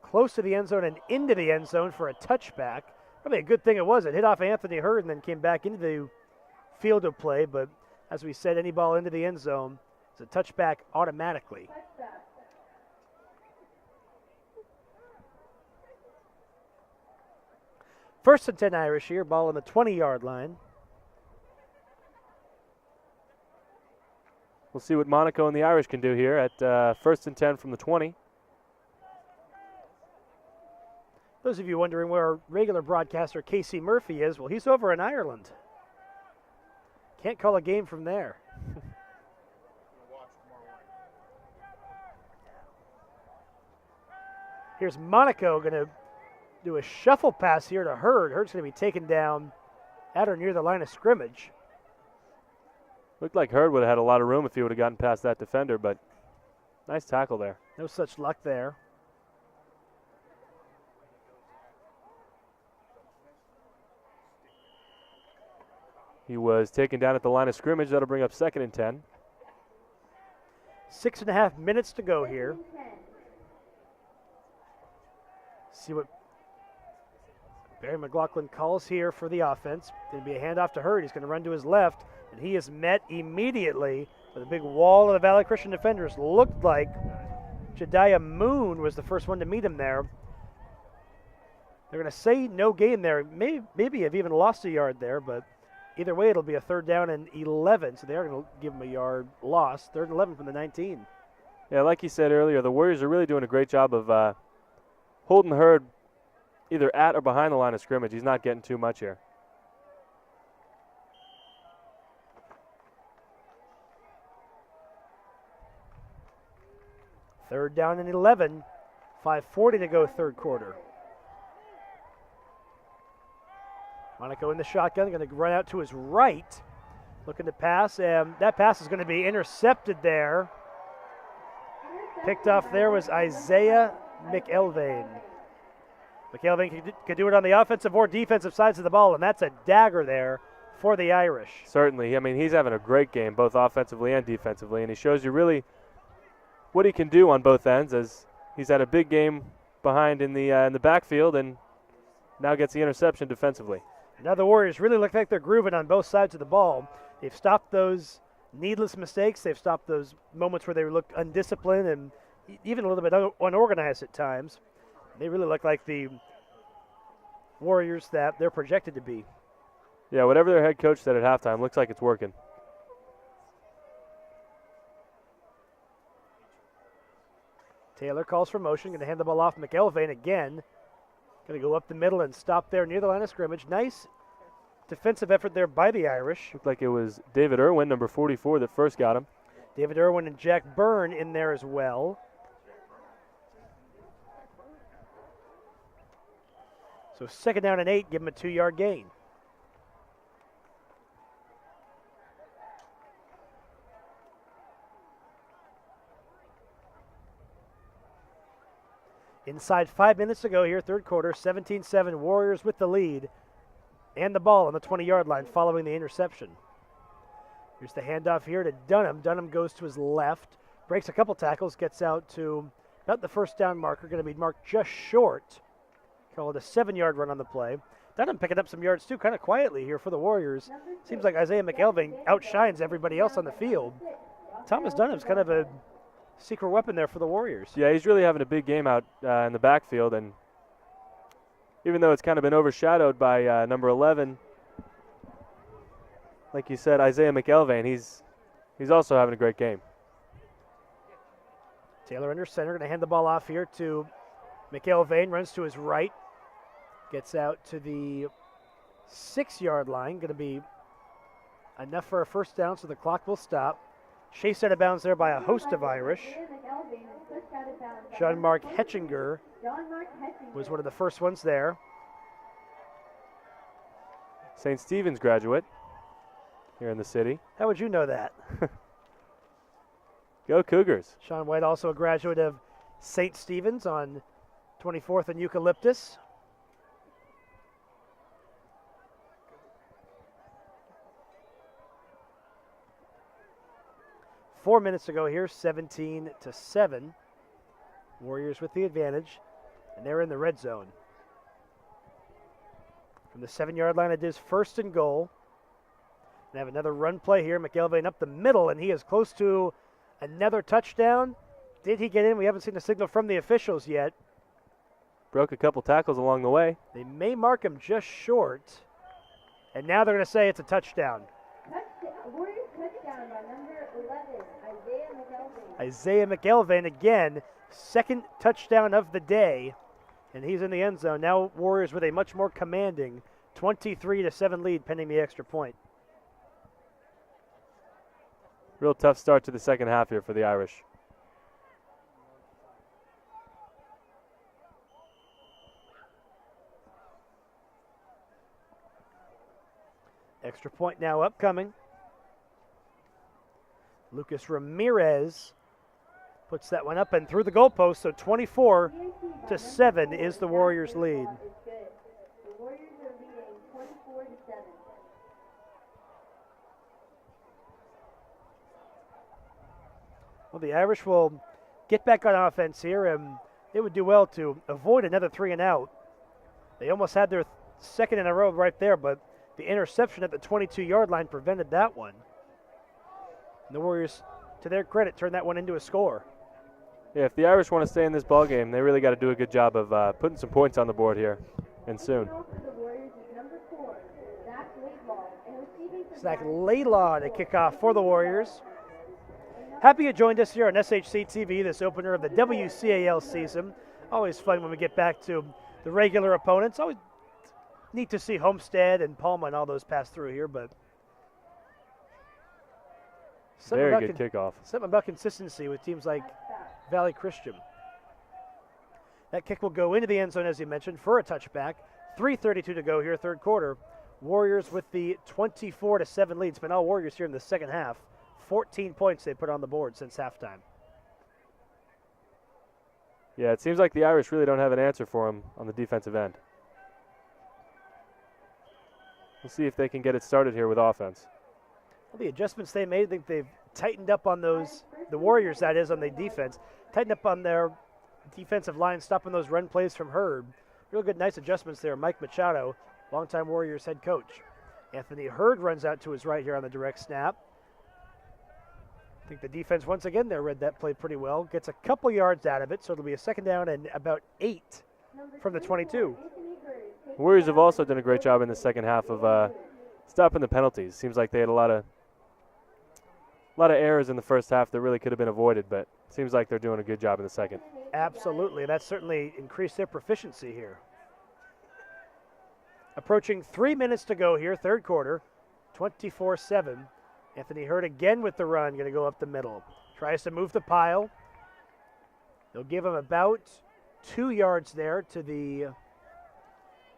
[SPEAKER 1] close to the end zone and into the end zone for a touchback. Probably a good thing it was. It hit off Anthony Hurd and then came back into the field of play. But as we said, any ball into the end zone is a touchback automatically. First and 10 Irish here, ball on the 20-yard line.
[SPEAKER 2] We'll see what Monaco and the Irish can do here at first and 10 from the 20.
[SPEAKER 1] Those of you wondering where our regular broadcaster Casey Murphy is, well, he's over in Ireland. Can't call a game from there. Here's Monaco going to do a shuffle pass here to Hurd. Hurd's going to be taken down at or near the line of scrimmage.
[SPEAKER 2] Looked like Hurd would have had a lot of room if he would have gotten past that defender, but nice tackle there.
[SPEAKER 1] No such luck there.
[SPEAKER 2] He was taken down at the line of scrimmage. That'll bring up second and 10.
[SPEAKER 1] 6.5 minutes to go here. See what Barry McLaughlin calls here for the offense. Going to be a handoff to Hurd. He's going to run to his left, and he is met immediately with a big wall of the Valley Christian defenders. Looked like Jediah Moon was the first one to meet him there. They're going to say no gain there. Maybe have even lost a yard there, but either way, it'll be a third down and 11, so they are going to give him a yard loss. Third and 11 from the 19.
[SPEAKER 2] Yeah, like you said earlier, the Warriors are really doing a great job of holding Hurd either at or behind the line of scrimmage. He's not getting too much here.
[SPEAKER 1] Third down and 11. 5:40 to go third quarter. Monaco in the shotgun, going to run out to his right. Looking to pass, and that pass is going to be intercepted there. Picked off there was Isaiah McElvain. McElvain could do it on the offensive or defensive sides of the ball, and that's a dagger there for the Irish.
[SPEAKER 2] Certainly. I mean, he's having a great game, both offensively and defensively, and he shows you really what he can do on both ends, as he's had a big game behind in the backfield and now gets the interception defensively.
[SPEAKER 1] Now the Warriors really look like they're grooving on both sides of the ball. They've stopped those needless mistakes. They've stopped those moments where they look undisciplined and even a little bit unorganized at times. They really look like the Warriors that they're projected to be.
[SPEAKER 2] Yeah, whatever their head coach said at halftime, looks like it's working.
[SPEAKER 1] Taylor calls for motion, going to hand the ball off. McElvain again. Going to go up the middle and stop there near the line of scrimmage. Nice defensive effort there by the Irish.
[SPEAKER 2] Looked like it was David Irwin, number 44, that first got him.
[SPEAKER 1] David Irwin and Jack Byrne in there as well. So second down and 8, give him a 2-yard gain. Inside 5 minutes to go here, third quarter, 17-7, Warriors with the lead and the ball on the 20-yard line following the interception. Here's the handoff here to Dunham. Dunham goes to his left, breaks a couple tackles, gets out to about the first down marker, going to be marked just short. Call it a 7-yard run on the play. Dunham picking up some yards too, kind of quietly here for the Warriors. Seems like Isaiah McElvain outshines everybody else on the field. Thomas Dunham's kind of a secret weapon there for the Warriors.
[SPEAKER 2] Yeah, he's really having a big game out in the backfield, and even though it's kind of been overshadowed by number 11, like you said, Isaiah McElvain, he's also having a great game.
[SPEAKER 1] Taylor under center, going to hand the ball off here to McElvain, runs to his right, gets out to the 6-yard line, going to be enough for a first down, so the clock will stop. Chased out of bounds there by a host of Irish. Jean-Marc Hetchinger was one of the first ones there.
[SPEAKER 2] St. Stephen's graduate here in the city.
[SPEAKER 1] How would you know that?
[SPEAKER 2] Go Cougars.
[SPEAKER 1] Sean White, also a graduate of St. Stephen's on 24th and Eucalyptus. Four minutes to go here, 17-7. Warriors with the advantage, and they're in the red zone. From the 7-yard line, it is first and goal. They have another run play here. McElvain up the middle, and he is close to another touchdown. Did he get in? We haven't seen a signal from the officials yet.
[SPEAKER 2] Broke a couple tackles along the way.
[SPEAKER 1] They may mark him just short, and now they're going to say it's a touchdown.
[SPEAKER 3] Warriors touchdown by number 11, Isaiah McElvain.
[SPEAKER 1] Isaiah McElvain again, second touchdown of the day, and he's in the end zone. Now Warriors with a much more commanding 23-7 lead pending the extra point.
[SPEAKER 2] Real tough start to the second half here for the Irish.
[SPEAKER 1] Extra point now upcoming. Lucas Ramirez puts that one up and through the goalpost, so 24-7 is the Warriors' lead.
[SPEAKER 3] The Warriors are leading 24-7.
[SPEAKER 1] Well, the Irish will get back on offense here, and they would do well to avoid another 3-and-out. They almost had their second in a row right there, but the interception at the 22-yard line prevented that one. And the Warriors, to their credit, turned that one into a score.
[SPEAKER 2] Yeah, if the Irish want to stay in this ball game, they really got to do a good job of putting some points on the board here, and soon.
[SPEAKER 1] Zach Laidlaw to kick off for the Warriors. Happy you joined us here on SHC TV, this opener of the WCAL season. Always fun when we get back to the regular opponents. Always neat to see Homestead and Palma and all those pass through here, but
[SPEAKER 2] very good kickoff.
[SPEAKER 1] Something about consistency with teams like Valley Christian. That kick will go into the end zone, as you mentioned, for a touchback. 3:32 to go here, third quarter. Warriors with the 24-7 lead. It's been all Warriors here in the second half. 14 points they put on the board since halftime.
[SPEAKER 2] Yeah, it seems like the Irish really don't have an answer for him on the defensive end. We'll see if they can get it started here with offense.
[SPEAKER 1] Well, the adjustments they made, I think they've tightened up on those, the Warriors, that is, on the defense. Tightened up on their defensive line, stopping those run plays from Hurd. Real good, nice adjustments there. Mike Machado, longtime Warriors head coach. Anthony Hurd runs out to his right here on the direct snap. I think the defense, once again, there read that play pretty well. Gets a couple yards out of it, so it'll be a second down and about 8 from the 22.
[SPEAKER 2] Warriors have also done a great job in the second half of stopping the penalties. Seems like they had a lot of errors in the first half that really could have been avoided, but it seems like they're doing a good job in the second.
[SPEAKER 1] Absolutely. That's certainly increased their proficiency here. Approaching 3 minutes to go here, third quarter, 24-7. Anthony Hurd again with the run, going to go up the middle. Tries to move the pile. They'll give him about 2 yards there to the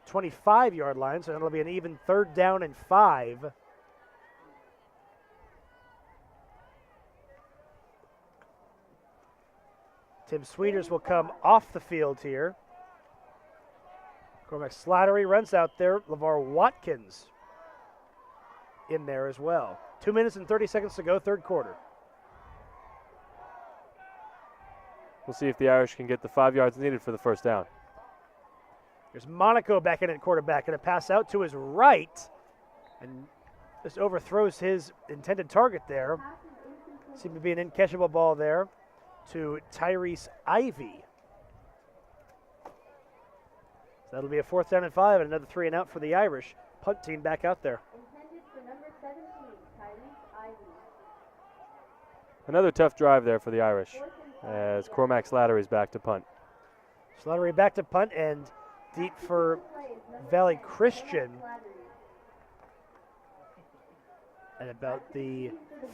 [SPEAKER 1] 25-yard line, so it'll be an even third down and 5. Tim Sweeters will come off the field here. Cormac Slattery runs out there. LeVar Watkins in there as well. 2 minutes and 30 seconds to go, third quarter.
[SPEAKER 2] We'll see if the Irish can get the 5 yards needed for the first down.
[SPEAKER 1] There's Monaco back in at quarterback. Going to pass out to his right and just overthrows his intended target there. Seemed to be an uncatchable ball there to Tyrese Ivey. So that'll be a fourth down and 5 and another 3 and out for the Irish. Punt team back out there.
[SPEAKER 3] Intended for number 17, Tyrese Ivey.
[SPEAKER 2] Another tough drive there for the Irish as Cormac Slattery is back to punt.
[SPEAKER 1] Slattery back to punt and deep for Valley Christian at about the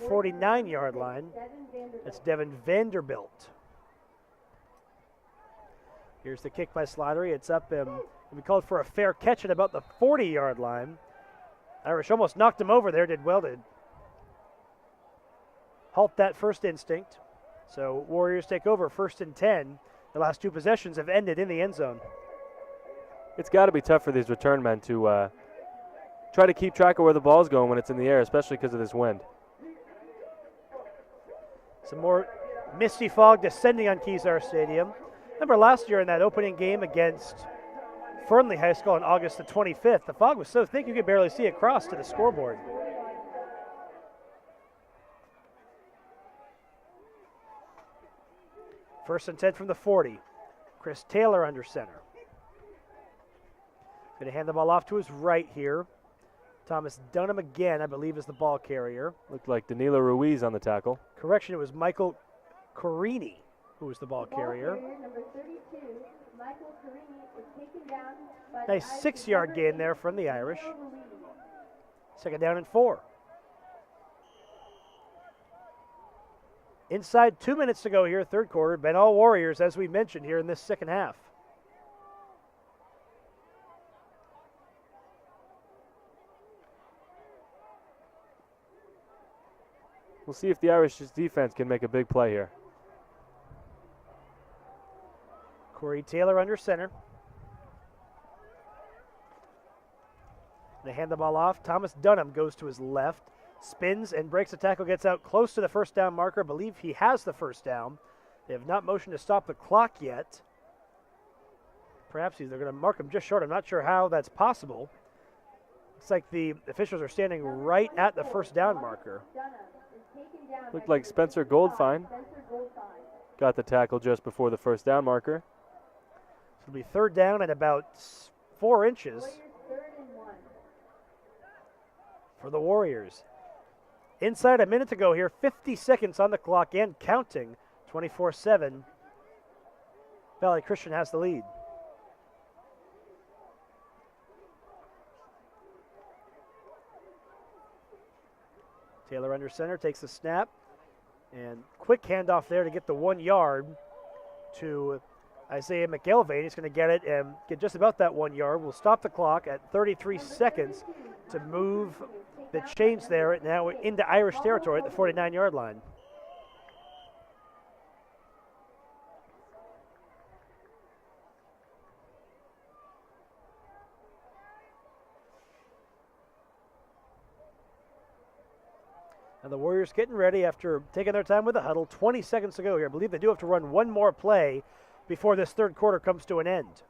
[SPEAKER 1] 49-yard line. That's Devin Vanderbilt. Here's the kick by Slattery. It's up and we called for a fair catch at about the 40-yard line. Irish almost knocked him over there, did well to halt that first instinct. So Warriors take over, 1st and 10. The last 2 possessions have ended in the end zone.
[SPEAKER 2] It's got to be tough for these return men to try to keep track of where the ball's going when it's in the air, especially because of this wind.
[SPEAKER 1] Some more misty fog descending on Kezar Stadium. Remember last year in that opening game against Fernley High School on August the 25th, the fog was so thick you could barely see across to the scoreboard. First and 10 from the 40. Chris Taylor under center. Going to hand the ball off to his right here. Thomas Dunham again, I believe, is the ball carrier.
[SPEAKER 2] Looked like Danilo Ruiz on the tackle.
[SPEAKER 1] Correction, it was Michael Carini who was the ball carrier.
[SPEAKER 3] Number 32, Michael Carini is taken down by
[SPEAKER 1] Nice 6-yard gain there from the Irish. Second down and 4. Inside 2 minutes to go here, third quarter. Been all Warriors, as we mentioned here in this second half.
[SPEAKER 2] We'll see if the Irish defense can make a big play here.
[SPEAKER 1] Corey Taylor under center. They hand the ball off. Thomas Dunham goes to his left, spins and breaks the tackle, gets out close to the first down marker. I believe he has the first down. They have not motioned to stop the clock yet. Perhaps they're going to mark him just short. I'm not sure how that's possible. Looks like the officials are standing right at the first down marker.
[SPEAKER 2] Looked like Spencer Goldfine got the tackle just before the first down marker.
[SPEAKER 1] So it'll be third down at about 4 inches for the Warriors. Inside a minute to go here, 50 seconds on the clock and counting, 24-7. Valley Christian has the lead. Taylor under center takes the snap and quick handoff there to get the 1 yard. to Isaiah McElvain. He's going to get it and get just about that 1 yard. We'll stop the clock at 33 seconds to move the chains there now into Irish territory at the 49-yard line. And the Warriors getting ready after taking their time with the huddle. 20 seconds to go here. I believe they do have to run one more play before this third quarter comes to an end.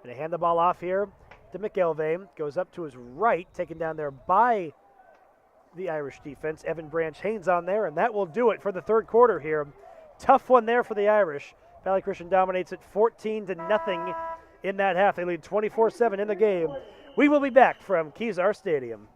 [SPEAKER 1] And they hand the ball off here to McElvain. Goes up to his right, taken down there by the Irish defense. Evan Branch Haynes on there, and that will do it for the third quarter here. Tough one there for the Irish. Valley Christian dominates it 14-0 in that half. They lead 24-7 in the game. We will be back from Kezar Stadium.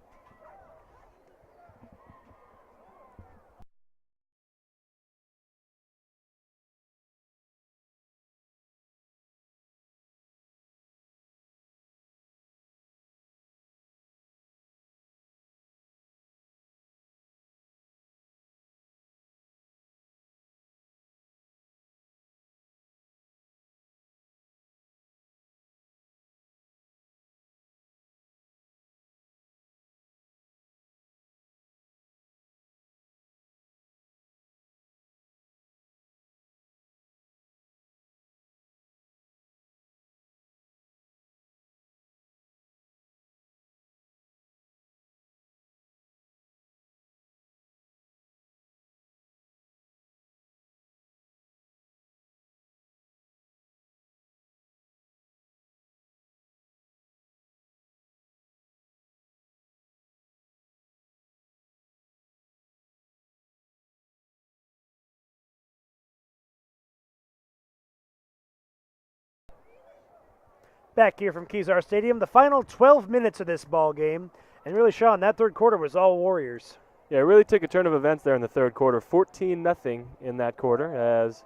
[SPEAKER 1] Back here from Kezar Stadium, the final 12 minutes of this ball game. And really, Sean, that third quarter was all Warriors.
[SPEAKER 2] Yeah, it really took a turn of events there in the third quarter. 14-0 in that quarter, as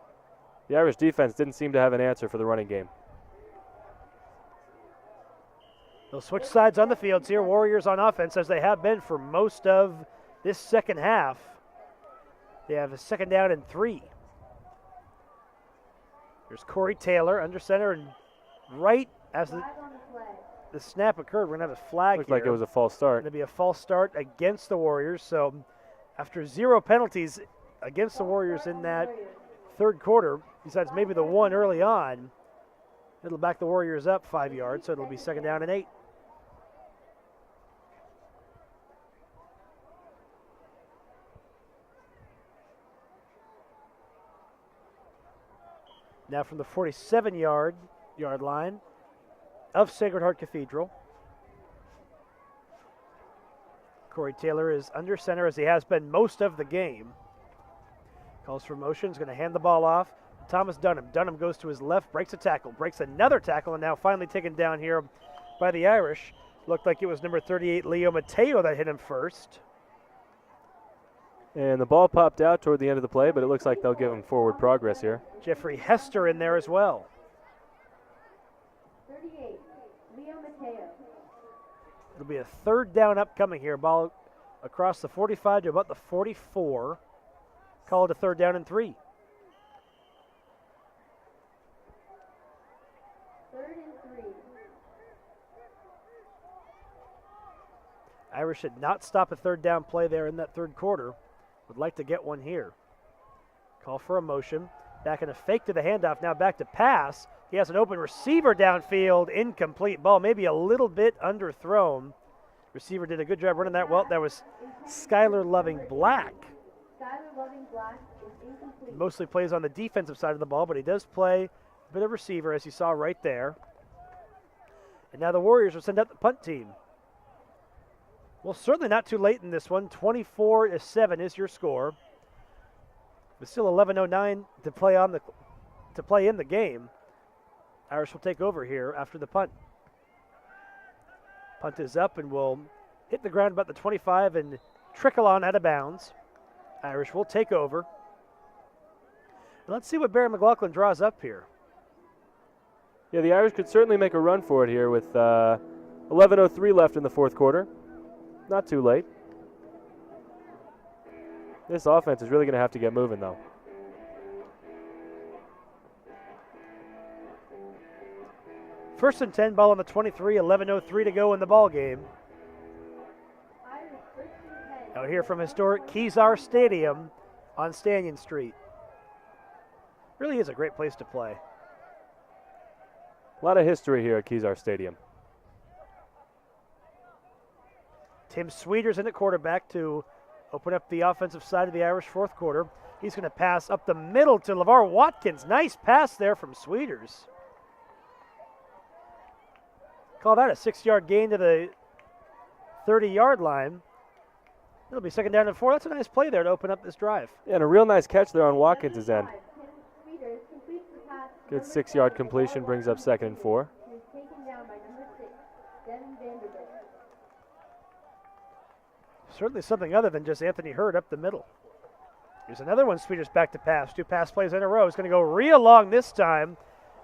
[SPEAKER 2] the Irish defense didn't seem to have an answer for the running game.
[SPEAKER 1] They'll switch sides on the fields here. Warriors on offense, as they have been for most of this second half. They have a second down and 3. There's Corey Taylor under center, and right as the snap occurred, we're going to have a flag
[SPEAKER 2] Looked
[SPEAKER 1] here.
[SPEAKER 2] like it was a false start.
[SPEAKER 1] Going to be a false start against the Warriors. So after 0 penalties against the Warriors in that third quarter, besides maybe the one early on, it'll back the Warriors up 5 yards, so it'll be second down and 8. Now from the 47-yard line of Sacred Heart Cathedral, Corey Taylor is under center, as he has been most of the game. Calls for motion, is going to hand the ball off. Thomas Dunham. Dunham goes to his left, breaks a tackle, breaks another tackle, and now finally taken down here by the Irish. Looked like it was number 38, Leo Machado, that hit him first.
[SPEAKER 2] And the ball popped out toward the end of the play, but it looks like they'll give him forward progress here.
[SPEAKER 1] Jeffrey Hester in there as well.
[SPEAKER 3] 38, Leo Mateo.
[SPEAKER 1] It'll be a third down upcoming here. Ball across the 45 to about the 44. Call it a third down and 3.
[SPEAKER 3] Third and 3.
[SPEAKER 1] Irish did not stop a third down play there in that third quarter. Would like to get one here. Call for a motion. Back in a fake to the handoff. Now back to pass. He has an open receiver downfield. Incomplete ball. Maybe a little bit underthrown. Receiver did a good job running that well. That was Skylar Loving Black.
[SPEAKER 3] Skylar Loving Black is incomplete.
[SPEAKER 1] Mostly plays on the defensive side of the ball, but he does play a bit of receiver, as you saw right there. And now the Warriors will send out the punt team. Well, certainly not too late in this one. 24-7 is your score. But still 11:09 to play in the game. Irish will take over here after the punt. Punt is up and will hit the ground about the 25 and trickle on out of bounds. Irish will take over. And let's see what Barry McLaughlin draws up here.
[SPEAKER 2] Yeah, the Irish could certainly make a run for it here with 11:03 left in the fourth quarter. Not too late. This offense is really going to have to get moving, though.
[SPEAKER 1] First and 10, ball on the 23, 11:03 to go in the ball game.
[SPEAKER 3] Irish first and 10.
[SPEAKER 1] Out here from historic Kezar Stadium on Stanion Street. Really is a great place to play.
[SPEAKER 2] A lot of history here at Kezar Stadium.
[SPEAKER 1] Tim Sweeters in at quarterback to open up the offensive side of the Irish fourth quarter. He's going to pass up the middle to LeVar Watkins. Nice pass there from Sweeters. Call that a 6-yard gain to the 30-yard line. It'll be second down and 4. That's a nice play there to open up this drive.
[SPEAKER 2] Yeah, and a real nice catch there on Watkins' end.
[SPEAKER 3] Tim Sweeters completes the pass.
[SPEAKER 2] Good 6-yard completion, brings up second and 4.
[SPEAKER 3] He was taken down by number 6, Devin Vanderbilt.
[SPEAKER 1] Certainly something other than just Anthony Hurd up the middle. Here's another one, Sweeters back to pass. 2 pass plays in a row. He's going to go real long this time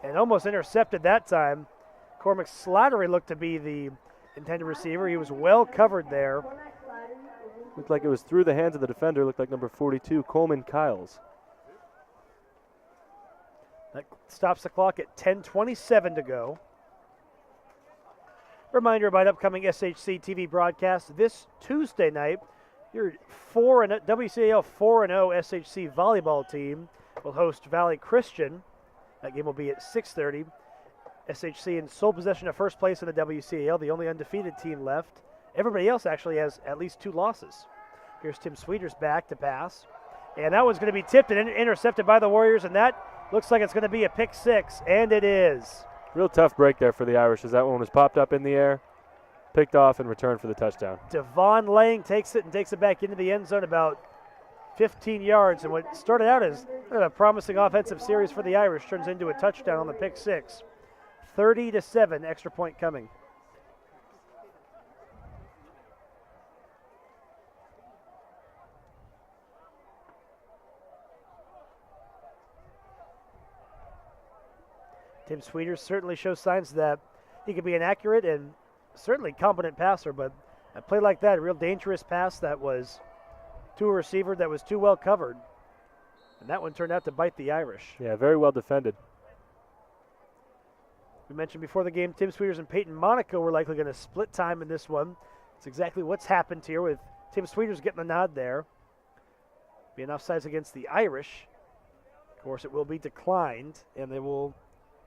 [SPEAKER 1] and almost intercepted that time. Cormac Slattery looked to be the intended receiver. He was well covered there.
[SPEAKER 2] Looked like it was through the hands of the defender. Looked like number 42, Coleman Kiles.
[SPEAKER 1] That stops the clock at 10:27 to go. Reminder about upcoming SHC TV broadcast this Tuesday night. Your WCAL 4-0 SHC volleyball team will host Valley Christian. That game will be at 6:30. SHC in sole possession of first place in the WCAL, the only undefeated team left. Everybody else actually has at least 2 losses. Here's Tim Sweeters back to pass. And that one's going to be tipped and intercepted by the Warriors, and that looks like it's going to be a pick 6, and it is.
[SPEAKER 2] Real tough break there for the Irish as that one was popped up in the air, picked off, and returned for the touchdown.
[SPEAKER 1] Devon Lang takes it and takes it back into the end zone about 15 yards. And what started out as a promising offensive series for the Irish turns into a touchdown on the pick 6. 30-7, extra point coming. Tim Sweeters certainly shows signs that he could be an accurate and certainly competent passer, but a play like that, a real dangerous pass that was to a receiver that was too well covered. And that one turned out to bite the Irish.
[SPEAKER 2] Yeah, very well defended.
[SPEAKER 1] We mentioned before the game, Tim Sweeters and Peyton Monaco were likely going to split time in this one. It's exactly what's happened here with Tim Sweeters getting the nod there. Being offsides against the Irish. Of course, it will be declined, and they will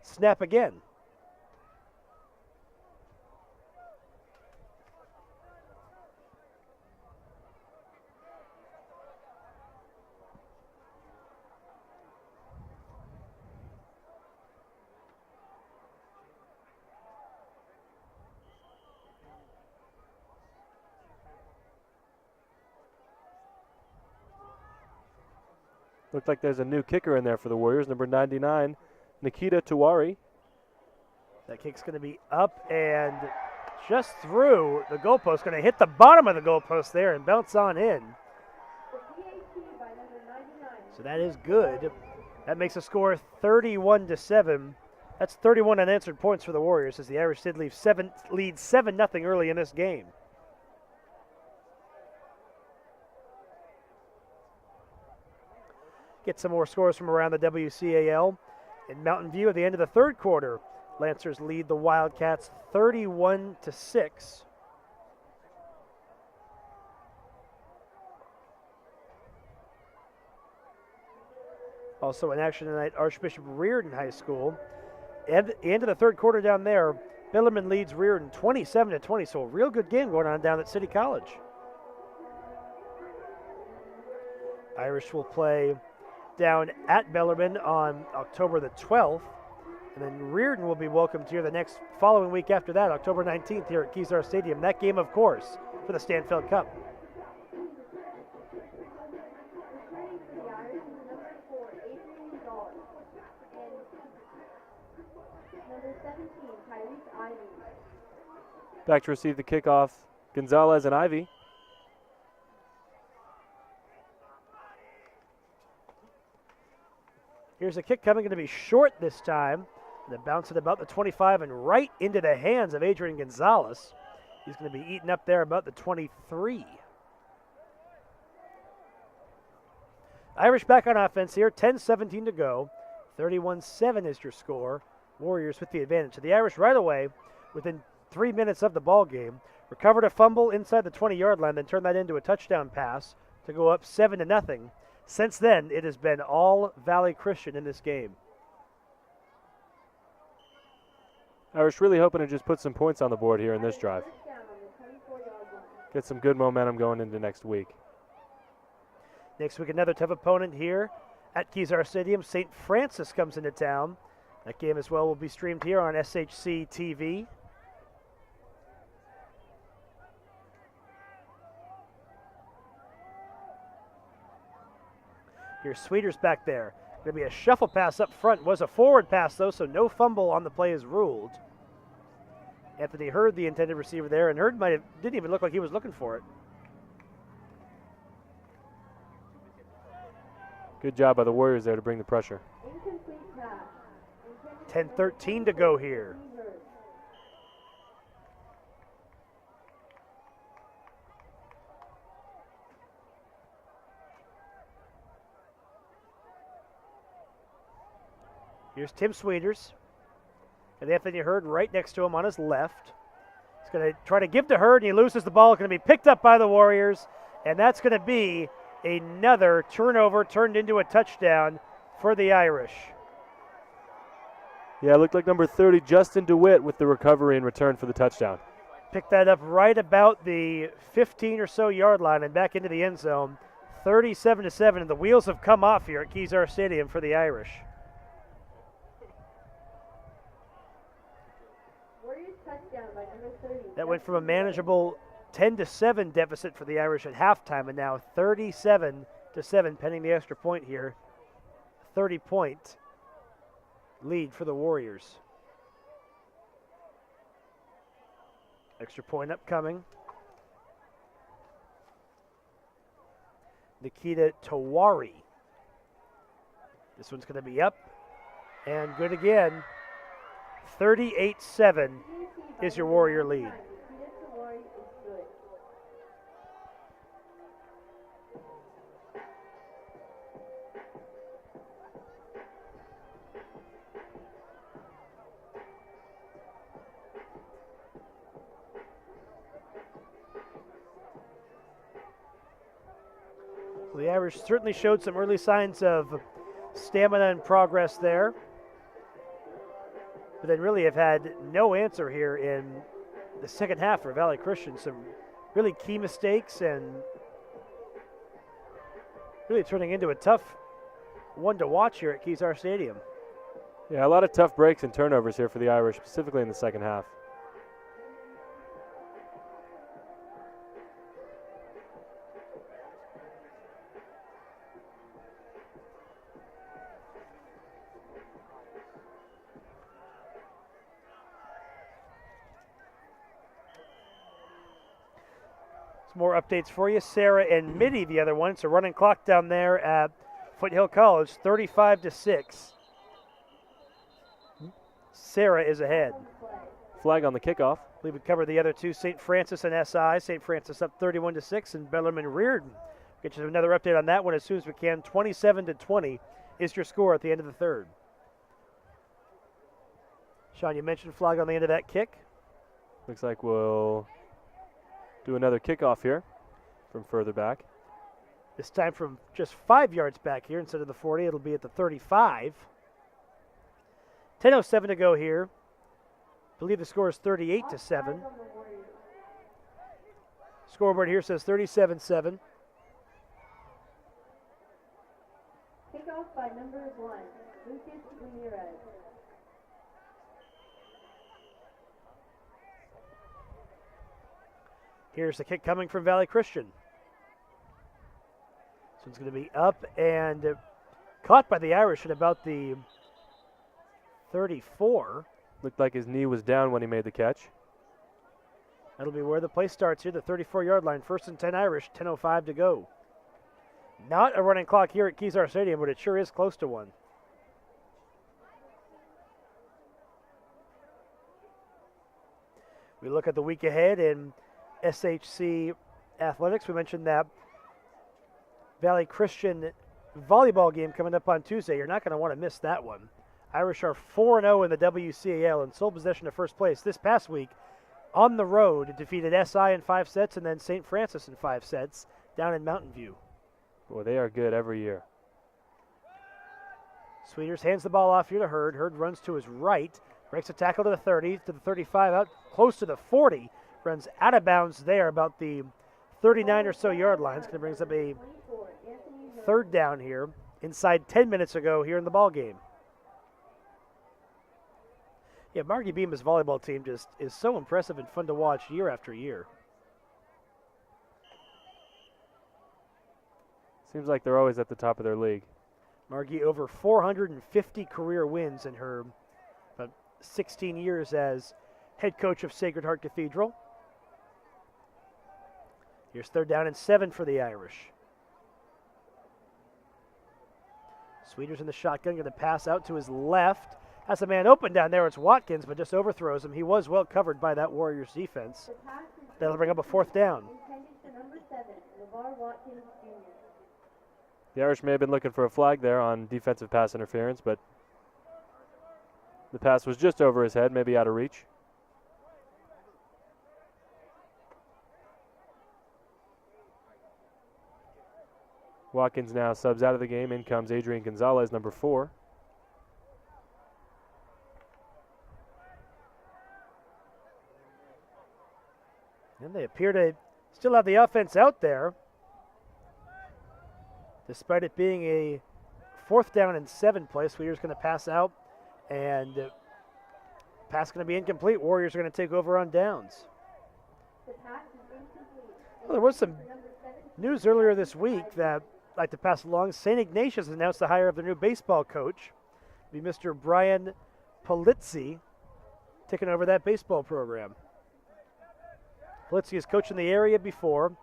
[SPEAKER 1] snap again.
[SPEAKER 2] Looked like there's a new kicker in there for the Warriors, number 99, Nikita Tuwari.
[SPEAKER 1] That kick's going to be up and just through the goalpost. Going to hit the bottom of the goalpost there and bounce on in. So that is good. That makes the score 31-7. That's 31 unanswered points for the Warriors as the Irish did lead 7-0 early in this game. Get some more scores from around the WCAL. In Mountain View at the end of the third quarter, Lancers lead the Wildcats 31-6. Also in action tonight, Archbishop Reardon High School. At the end of the third quarter down there, Bellarmine leads Reardon 27-20, so a real good game going on down at City College. Irish will play down at Bellarmine on October the 12th. And then Reardon will be welcomed here the next following week after that, October 19th here at Kezar Stadium. That game, of course, for the Stanfield Cup.
[SPEAKER 3] Returning for the Irish is number 4, Adrian Gonzales, and number 17, Tyrese Ivy.
[SPEAKER 2] Back to receive the kickoff, Gonzalez and Ivy.
[SPEAKER 1] Here's a kick coming, going to be short this time. And then bounce it about the 25 and right into the hands of Adrian Gonzales. He's going to be eaten up there about the 23. Irish back on offense here, 10-17 to go. 31-7 is your score Warriors with the advantage. So the Irish right away, within 3 minutes of the ball game, recovered a fumble inside the 20-yard line, then turned that into a touchdown pass to go up 7-0. Since then, it has been all Valley Christian in this game.
[SPEAKER 2] Irish really hoping to just put some points on the board here in this drive. Get some good momentum going into next week.
[SPEAKER 1] Next week, another tough opponent here at Kezar Stadium. St. Francis comes into town. That game as well will be streamed here on SHC TV. Here's Sweeters back there. Going to be a shuffle pass up front. Was a forward pass, though, so no fumble on the play is ruled. Anthony Hurd, the intended receiver there, and Hurd didn't even look like he was looking for it.
[SPEAKER 2] Good job by the Warriors there to bring the pressure.
[SPEAKER 1] 10:13 to go here. Here's Tim Sweeters. And Anthony Hurd right next to him on his left. He's going to try to give to Hurd, and he loses the ball. It's going to be picked up by the Warriors, and that's going to be another turnover turned into a touchdown for the Irish.
[SPEAKER 2] Yeah, it looked like number 30, Justin DeWitt, with the recovery and return for the touchdown.
[SPEAKER 1] Picked that up right about the 15 or so yard line and back into the end zone. 37-7, and the wheels have come off here at Kezar Stadium for the Irish. That went from a manageable 10-7 deficit for the Irish at halftime, and now 37-7 pending the extra point here. 30-point lead for the Warriors. Extra point upcoming. Nikita Tawari. This one's going to be up and good again. 38-7 is your Warrior lead. Well, the Irish certainly showed some early signs of stamina and progress there, but then really have had no answer here in the second half for Valley Christian. Some really key mistakes and really turning into a tough one to watch here at Kezar Stadium.
[SPEAKER 2] Yeah, a lot of tough breaks and turnovers here for the Irish, specifically in the second half.
[SPEAKER 1] More updates for you. Sarah and Mitty, the other one. So running clock down there at Foothill College, 35-6. Sarah is ahead.
[SPEAKER 2] Flag on the kickoff.
[SPEAKER 1] I believe we covered the other two, St. Francis and SI. St. Francis up 31-6, and Bellarmine Reardon. Get you another update on that one as soon as we can. 27-20 is your score at the end of the third. Sean, you mentioned flag on the end of that kick.
[SPEAKER 2] Looks like we'll do another kickoff here from further back.
[SPEAKER 1] This time from just 5 yards back here instead of the 40. It'll be at the 35. 10:07 to go here. I believe the score is 38-7. Scoreboard here says 37-7.
[SPEAKER 3] Kickoff by number 1, Lucas Ramirez.
[SPEAKER 1] Here's the kick coming from Valley Christian. So it's going to be up and caught by the Irish at about the 34.
[SPEAKER 2] Looked like his knee was down when he made the catch.
[SPEAKER 1] That'll be where the play starts here, the 34-yard line. 1st and 10 Irish, 10:05 to go. Not a running clock here at Kezar Stadium, but it sure is close to one. We look at the week ahead in SHC Athletics. We mentioned that Valley Christian volleyball game coming up on Tuesday. You're not going to want to miss that one. Irish are 4-0 in the WCAL and sole possession of first place. This past week, on the road, it defeated SI in 5 sets and then St. Francis in 5 sets down in Mountain View.
[SPEAKER 2] Boy, they are good every year.
[SPEAKER 1] Sweeters hands the ball off here to Hurd. Hurd runs to his right, breaks a tackle to the 30, to the 35, out close to the 40. Runs out of bounds there, about the 39 or so yard line. It's going to bring us up a third down here, inside 10 minutes ago here in the ball game. Yeah, Margie Bemis' volleyball team just is so impressive and fun to watch year after year.
[SPEAKER 2] Seems like they're always at the top of their league.
[SPEAKER 1] Margie over 450 career wins in her 16 years as head coach of Sacred Heart Cathedral. Here's third down and 7 for the Irish. Sweeters in the shotgun, going to pass out to his left. Has a man open down there. It's Watkins, but just overthrows him. He was well covered by that Warriors defense. That'll bring up a fourth down.
[SPEAKER 2] The Irish may have been looking for a flag there on defensive pass interference, but the pass was just over his head, maybe out of reach. Watkins now subs out of the game. In comes Adrian Gonzales, number 4.
[SPEAKER 1] And they appear to still have the offense out there, despite it being a fourth down and 7 play. Sweeter's going to pass out, and pass going to be incomplete. Warriors are going to take over on downs. Well, there was some news earlier this week that I'd like to pass along. St. Ignatius announced the hire of their new baseball coach. It'll be Mr. Brian Polizzi taking over that baseball program. Polizzi has coached in the area before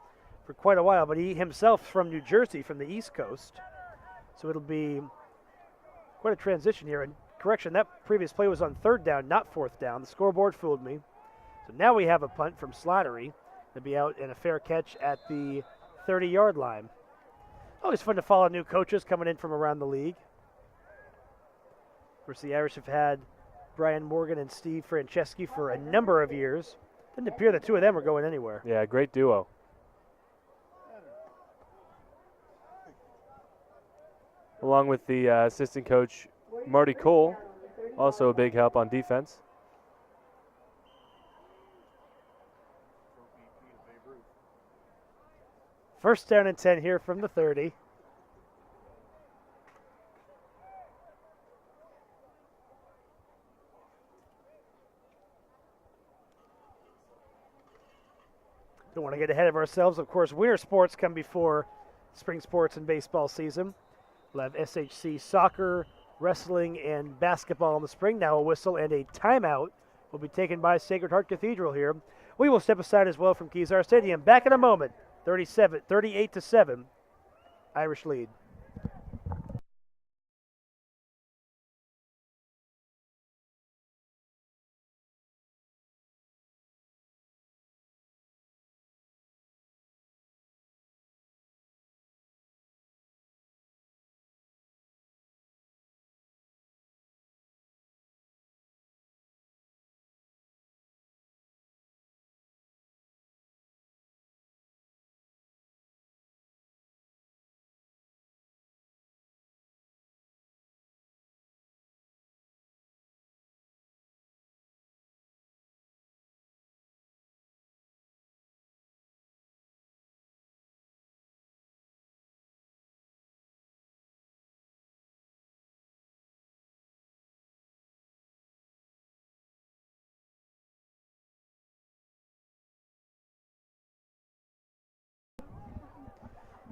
[SPEAKER 1] for quite a while, but he himself from New Jersey, from the East Coast. So it'll be quite a transition here. And correction, that previous play was on third down, not fourth down. The scoreboard fooled me. So now we have a punt from Slattery. They'll be out in a fair catch at the 30-yard line. Always fun to follow new coaches coming in from around the league. Of course, the Irish have had Brian Morgan and Steve Franceschi for a number of years. Didn't appear the two of them are going anywhere.
[SPEAKER 2] Yeah, great duo. Along with the assistant coach, Marty Cole, also a big help on defense.
[SPEAKER 1] First down and 10 here from the 30. Don't want to get ahead of ourselves. Of course, winter sports come before spring sports and baseball season. We'll have SHC soccer, wrestling, and basketball in the spring. Now a whistle and a timeout will be taken by Sacred Heart Cathedral here. We will step aside as well from Kezar Stadium. Back in a moment. 38-7, Irish lead.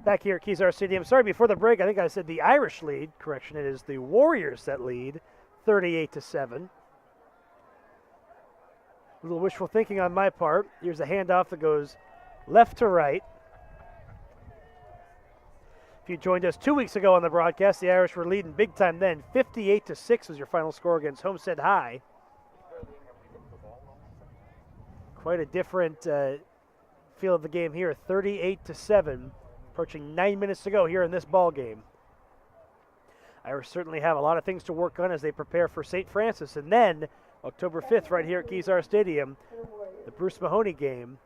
[SPEAKER 1] Back here at Kezar Stadium. Sorry, before the break, I think I said the Irish lead. Correction, it is the Warriors that lead, 38-7. A little wishful thinking on my part. Here's a handoff that goes left to right. If you joined us 2 weeks ago on the broadcast, the Irish were leading big time then. 58-6 was your final score against Homestead High. Quite a different feel of the game here, 38-7. Approaching 9 minutes to go here in this ball game. Irish certainly have a lot of things to work on as they prepare for St. Francis. And then October 5th, right here at Kezar Stadium, the Bruce Mahoney game,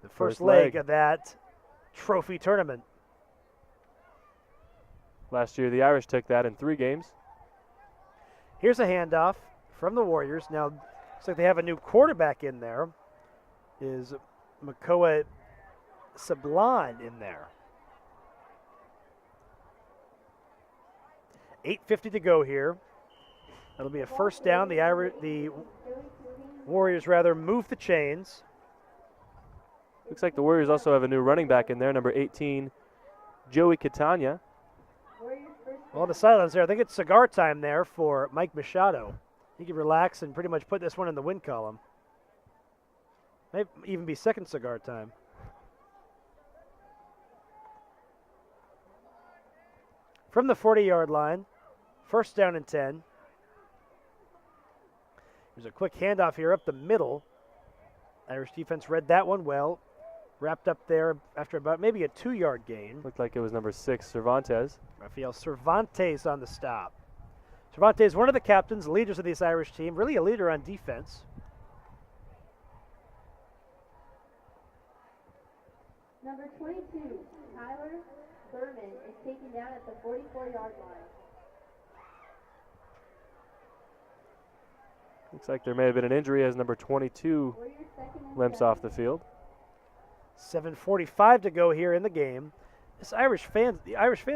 [SPEAKER 1] the first leg of that trophy tournament.
[SPEAKER 2] Last year, the Irish took that in 3 games.
[SPEAKER 1] Here's a handoff from the Warriors. Now, looks like they have a new quarterback in there. Is Makoa Sablon in there. 8:50 to go here. That'll be a first down. The Warriors move the chains.
[SPEAKER 2] Looks like the Warriors also have a new running back in there, number 18, Joey Catania.
[SPEAKER 1] Well, the silence there. I think it's cigar time there for Mike Machado. He can relax and pretty much put this one in the win column. May even be second cigar time. From the 40-yard line, first down and 10. There's a quick handoff here up the middle. Irish defense read that one well. Wrapped up there after about maybe a 2-yard gain.
[SPEAKER 2] Looked like it was number 6, Cervantes.
[SPEAKER 1] Rafael Cervantes on the stop. Cervantes, one of the captains, leaders of this Irish team, really a leader on defense.
[SPEAKER 3] Number 22, Tyler Berman, is taken down at the 44-yard line.
[SPEAKER 2] Looks like there may have been an injury as number 22 limps off the field.
[SPEAKER 1] 7:45 to go here in the game. The Irish fans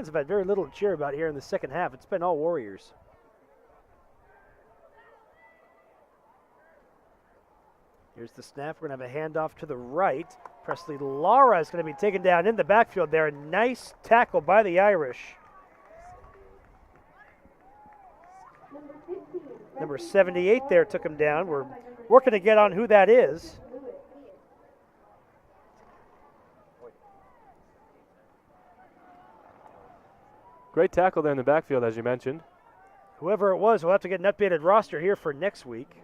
[SPEAKER 1] have had very little to cheer about here in the second half. It's been all Warriors. Here's the snap. We're going to have a handoff to the right. Presley Lara is going to be taken down in the backfield there. A nice tackle by the Irish. Number 78 there took him down. We're working to get on who that is.
[SPEAKER 2] Great tackle there in the backfield, as you mentioned.
[SPEAKER 1] Whoever it was, we'll have to get an updated roster here for next week.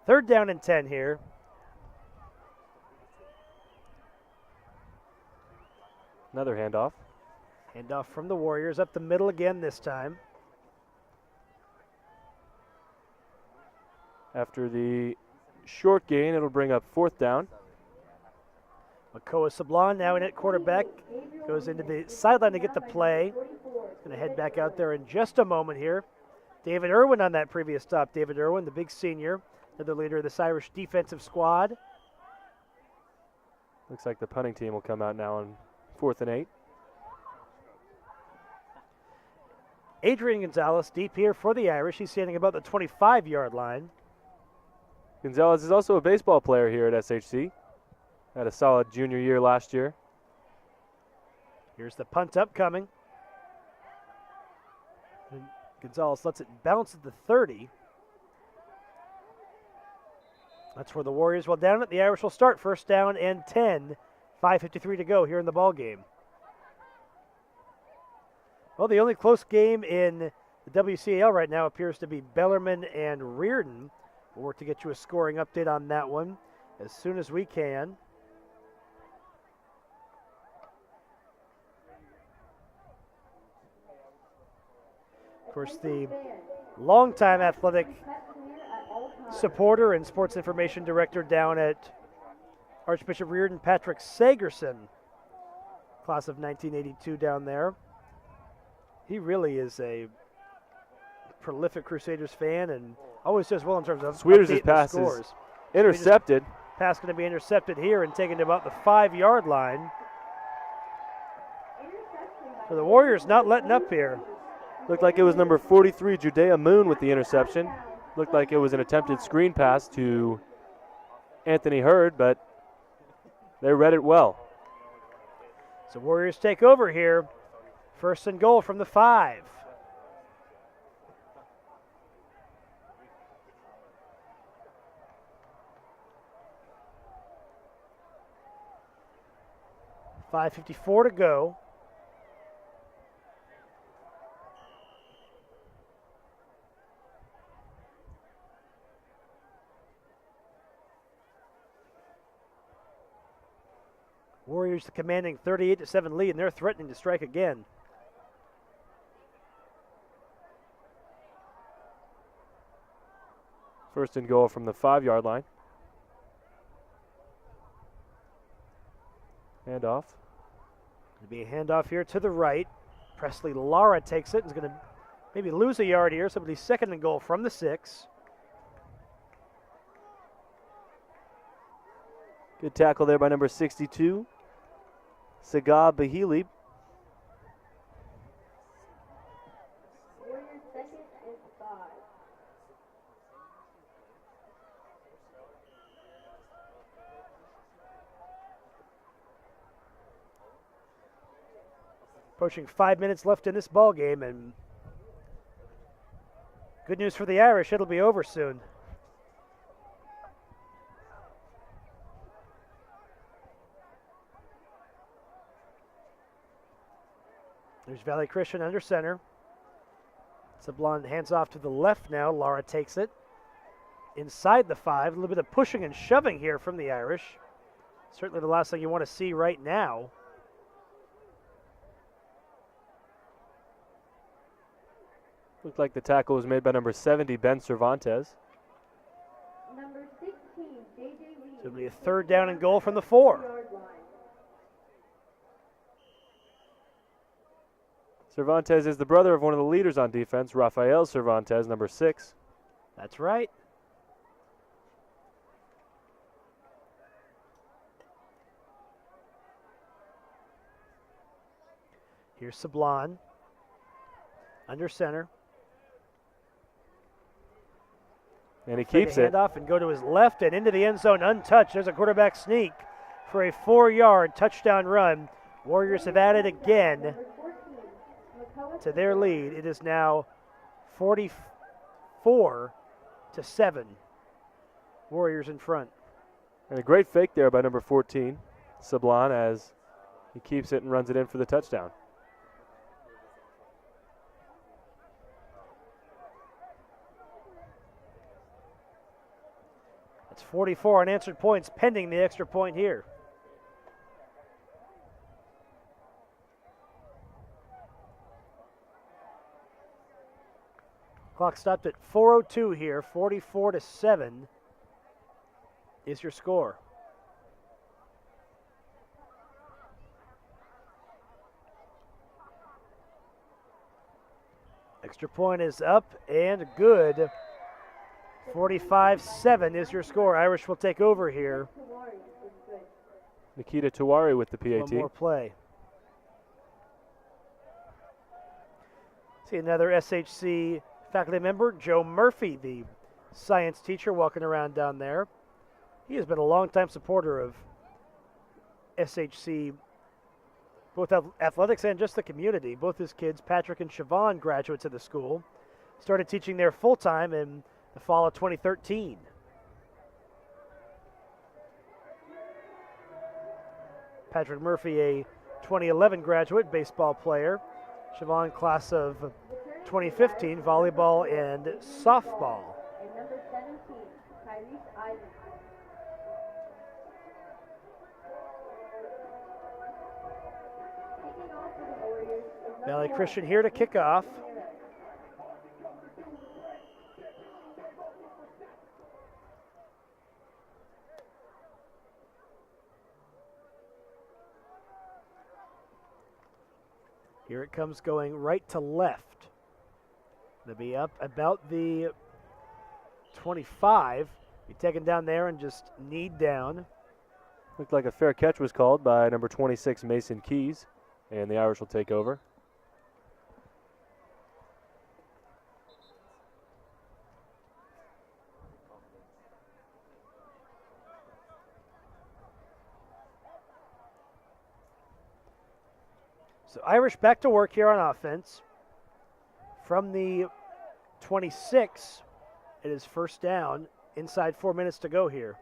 [SPEAKER 1] Third down and 10 here.
[SPEAKER 2] Another handoff.
[SPEAKER 1] Handoff from the Warriors up the middle again this time.
[SPEAKER 2] After the short gain, it'll bring up 4th down.
[SPEAKER 1] Makoa Sablon now in at quarterback. Goes into the sideline to get the play. Going to head back out there in just a moment here. David Irwin on that previous stop. David Irwin, the big senior, another leader of this Irish defensive squad.
[SPEAKER 2] Looks like the punting team will come out now on 4th and 8.
[SPEAKER 1] Adrian Gonzales deep here for the Irish. He's standing about the 25-yard line.
[SPEAKER 2] Gonzales is also a baseball player here at SHC. Had a solid junior year last year.
[SPEAKER 1] Here's the punt upcoming. And Gonzales lets it bounce at the 30. That's where the Warriors will down it. The Irish will start first down and 10. 5:53 to go here in the ball game. Well, the only close game in the WCAL right now appears to be Bellarmine and Reardon. We'll work to get you a scoring update on that one as soon as we can. Of course, the longtime athletic supporter and sports information director down at Archbishop Reardon, Patrick Sagerson, class of 1982 down there. He really is a prolific Crusaders fan and always does well in terms of
[SPEAKER 2] Sweeters' pass is intercepted.
[SPEAKER 1] Pass going to be intercepted here and taken to about the 5-yard line. So the Warriors not letting up here.
[SPEAKER 2] Looked like it was number 43, Judea Moon, with the interception. Looked like it was an attempted screen pass to Anthony Hurd, but they read it well.
[SPEAKER 1] So Warriors take over here. First and goal from the 5. $5:54 to go. Warriors the commanding 38-7 lead, and they're threatening to strike again.
[SPEAKER 2] First and goal from the 5-yard line. Handoff.
[SPEAKER 1] Going to be a handoff here to the right. Presley Lara takes it. Is going to maybe lose a yard here. So it'll be second and goal from the 6.
[SPEAKER 2] Good tackle there by number 62, Saga Bahili.
[SPEAKER 3] Warriors second and 5.
[SPEAKER 1] Approaching 5 minutes left in this ball game, and good news for the Irish, it'll be over soon. There's Valley Christian under center. Sablon hands off to the left now. Lara takes it inside the 5. A little bit of pushing and shoving here from the Irish. Certainly the last thing you want to see right now.
[SPEAKER 2] Looked like the tackle was made by number 70, Ben Cervantes.
[SPEAKER 3] Number 16, JJ Lee.
[SPEAKER 1] So it'll be a third down and goal from the 4.
[SPEAKER 3] Yard line.
[SPEAKER 2] Cervantes is the brother of one of the leaders on defense, Rafael Cervantes, number 6.
[SPEAKER 1] That's right. Here's Sablon under center.
[SPEAKER 2] And he keeps it.
[SPEAKER 1] Hand off and go to his left and into the end zone untouched. There's a quarterback sneak for a 4-yard touchdown run. Warriors have added again
[SPEAKER 3] Number 14,
[SPEAKER 1] to their lead. It is now 44-7. Warriors in front.
[SPEAKER 2] And a great fake there by number 14, Sablon, as he keeps it and runs it in for the touchdown.
[SPEAKER 1] It's 44 unanswered points pending the extra point here. Clock stopped at 4:02 here. 44-7 is your score. Extra point is up and good. 45-7 is your score. Irish will take over here.
[SPEAKER 3] Tawari is good.
[SPEAKER 2] Nikita Tawari with the
[SPEAKER 1] One
[SPEAKER 2] PAT.
[SPEAKER 1] more play. See another SHC faculty member, Joe Murphy, the science teacher, walking around down there. He has been a longtime supporter of SHC, both athletics and just the community. Both his kids, Patrick and Siobhan, graduates of the school. Started teaching there full-time in the fall of 2013. Patrick Murphy, a 2011 graduate baseball player. Siobhan, class of 2015, volleyball and softball.
[SPEAKER 3] And number 17, Tyrese Ivan. Kicking off for the Warriors is number
[SPEAKER 1] Valley
[SPEAKER 3] 1,
[SPEAKER 1] Christian here to kick off. Here it comes going right to left. They'll be up about the 25. Be taken down there and just kneed down.
[SPEAKER 2] Looked like a fair catch was called by number 26, Mason Keys, and the Irish will take over.
[SPEAKER 1] So Irish back to work here on offense. From the 26, it is first down. Inside 4 minutes to go here.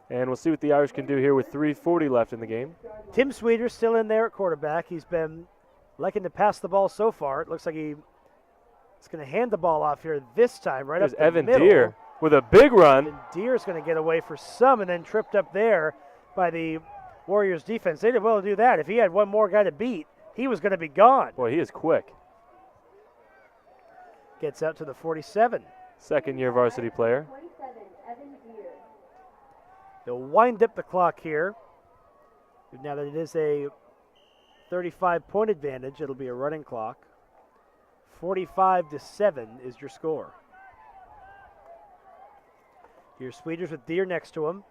[SPEAKER 2] And we'll see what the Irish can do here with 3:40 left in the game.
[SPEAKER 1] Tim Sweeter's still in there at quarterback. He's been liking to pass the ball so far. It looks like he's going to hand the ball off here this time, right
[SPEAKER 2] There's
[SPEAKER 1] up the
[SPEAKER 2] Evan
[SPEAKER 1] middle.
[SPEAKER 2] Deere with a big run.
[SPEAKER 1] And Deere's going to get away for some and then tripped up there by the Warriors defense. They did well to do that. If he had one more guy to beat, he was going to be gone.
[SPEAKER 2] Boy, he is quick.
[SPEAKER 1] Gets out to the 47.
[SPEAKER 2] Second-year varsity player.
[SPEAKER 3] 27, Evan Deere.
[SPEAKER 1] They'll wind up the clock here. Now that it is a 35-point advantage, it'll be a running clock. 45-7 is your score. Here's Sweeters with Deere next to him.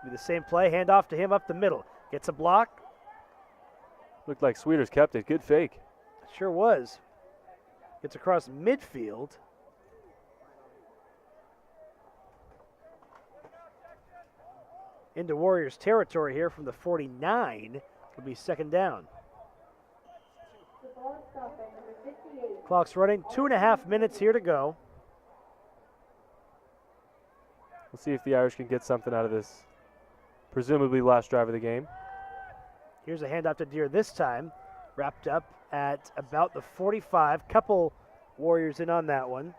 [SPEAKER 1] Do the same play, hand off to him up the middle. Gets a block.
[SPEAKER 2] Looked like Sweeters kept it. Good fake.
[SPEAKER 1] Sure was. Gets across midfield. Into Warriors territory here from the 49. Will be second down.
[SPEAKER 3] The ball is stopped at number 58.
[SPEAKER 1] Clock's running. 2.5 minutes here to go.
[SPEAKER 2] We'll see if the Irish can get something out of this presumably last drive of the game.
[SPEAKER 1] Here's a handoff to Deere this time. Wrapped up at about the 45. Couple Warriors in on that one.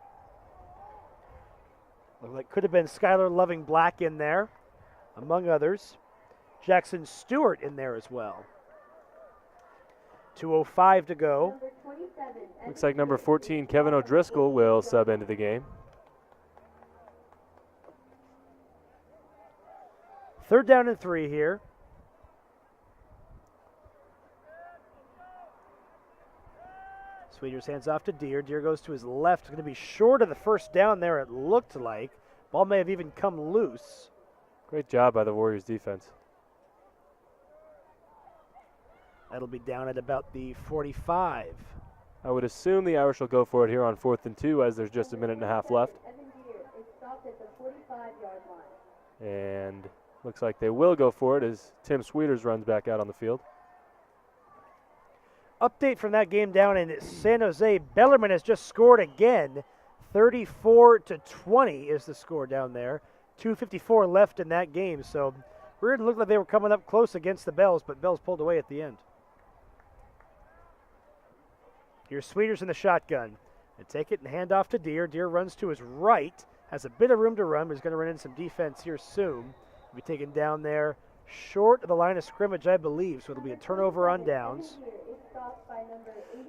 [SPEAKER 1] Looked like could have been Skylar Loving Black in there, among others. Jackson Stewart in there as well. 2:05 to go.
[SPEAKER 3] Number 27,
[SPEAKER 2] Looks like number 14, Kevin O'Driscoll, will sub into the game.
[SPEAKER 1] Third down and 3 here. Sweeters hands off to Deere. Deere goes to his left. Going to be short of the first down there, it looked like. Ball may have even come loose.
[SPEAKER 2] Great job by the Warriors defense.
[SPEAKER 1] That'll be down at about the 45.
[SPEAKER 2] I would assume the Irish will go for it here on 4th and 2 as there's just a minute and a half left.
[SPEAKER 3] Evan Deere is stopped at the 45-yard line.
[SPEAKER 2] And looks like they will go for it as Tim Sweeters runs back out on the field.
[SPEAKER 1] Update from that game down in San Jose. Bellarmine has just scored again. 34-20 is the score down there. 2:54 left in that game. So it looked like they were coming up close against the Bells, but Bells pulled away at the end. Here's Sweeters in the shotgun. They take it and hand off to Deere. Deere runs to his right. Has a bit of room to run, but he's going to run into some defense here soon. He'll be taken down there short of the line of scrimmage, I believe. So it'll be a turnover on downs.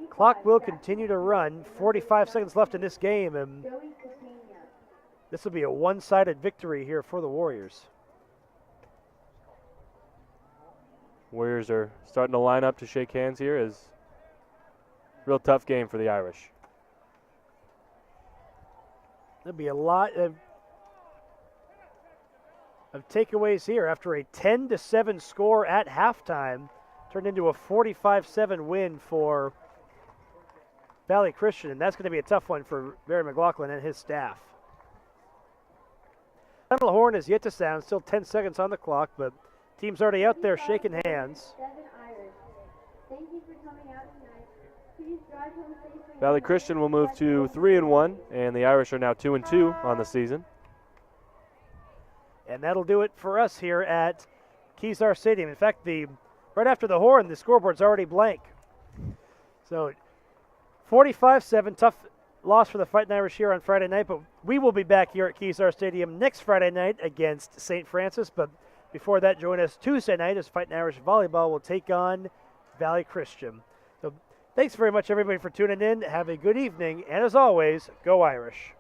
[SPEAKER 1] Clock will continue to run. 45 seconds left in this game, and this will be a one-sided victory here for the Warriors.
[SPEAKER 2] Warriors are starting to line up to shake hands here as real tough game for the Irish.
[SPEAKER 1] There'll be a lot of takeaways here after a 10-7 score at halftime. Turned into a 45-7 win for Valley Christian, and that's going to be a tough one for Barry McLaughlin and his staff. Final horn is yet to sound, still 10 seconds on the clock, but team's already out there shaking hands.
[SPEAKER 3] Thank you for coming out tonight. Please drive home safely.
[SPEAKER 2] Valley Christian will move to 3-1, and the Irish are now 2-2 on the season.
[SPEAKER 1] And that'll do it for us here at Kezar Stadium. In fact, right after the horn, the scoreboard's already blank. So 45-7, tough loss for the Fightin Irish here on Friday night, but we will be back here at Kezar Stadium next Friday night against St. Francis. But before that, join us Tuesday night as Fightin Irish Volleyball will take on Valley Christian. So thanks very much, everybody, for tuning in. Have a good evening, and as always, go Irish.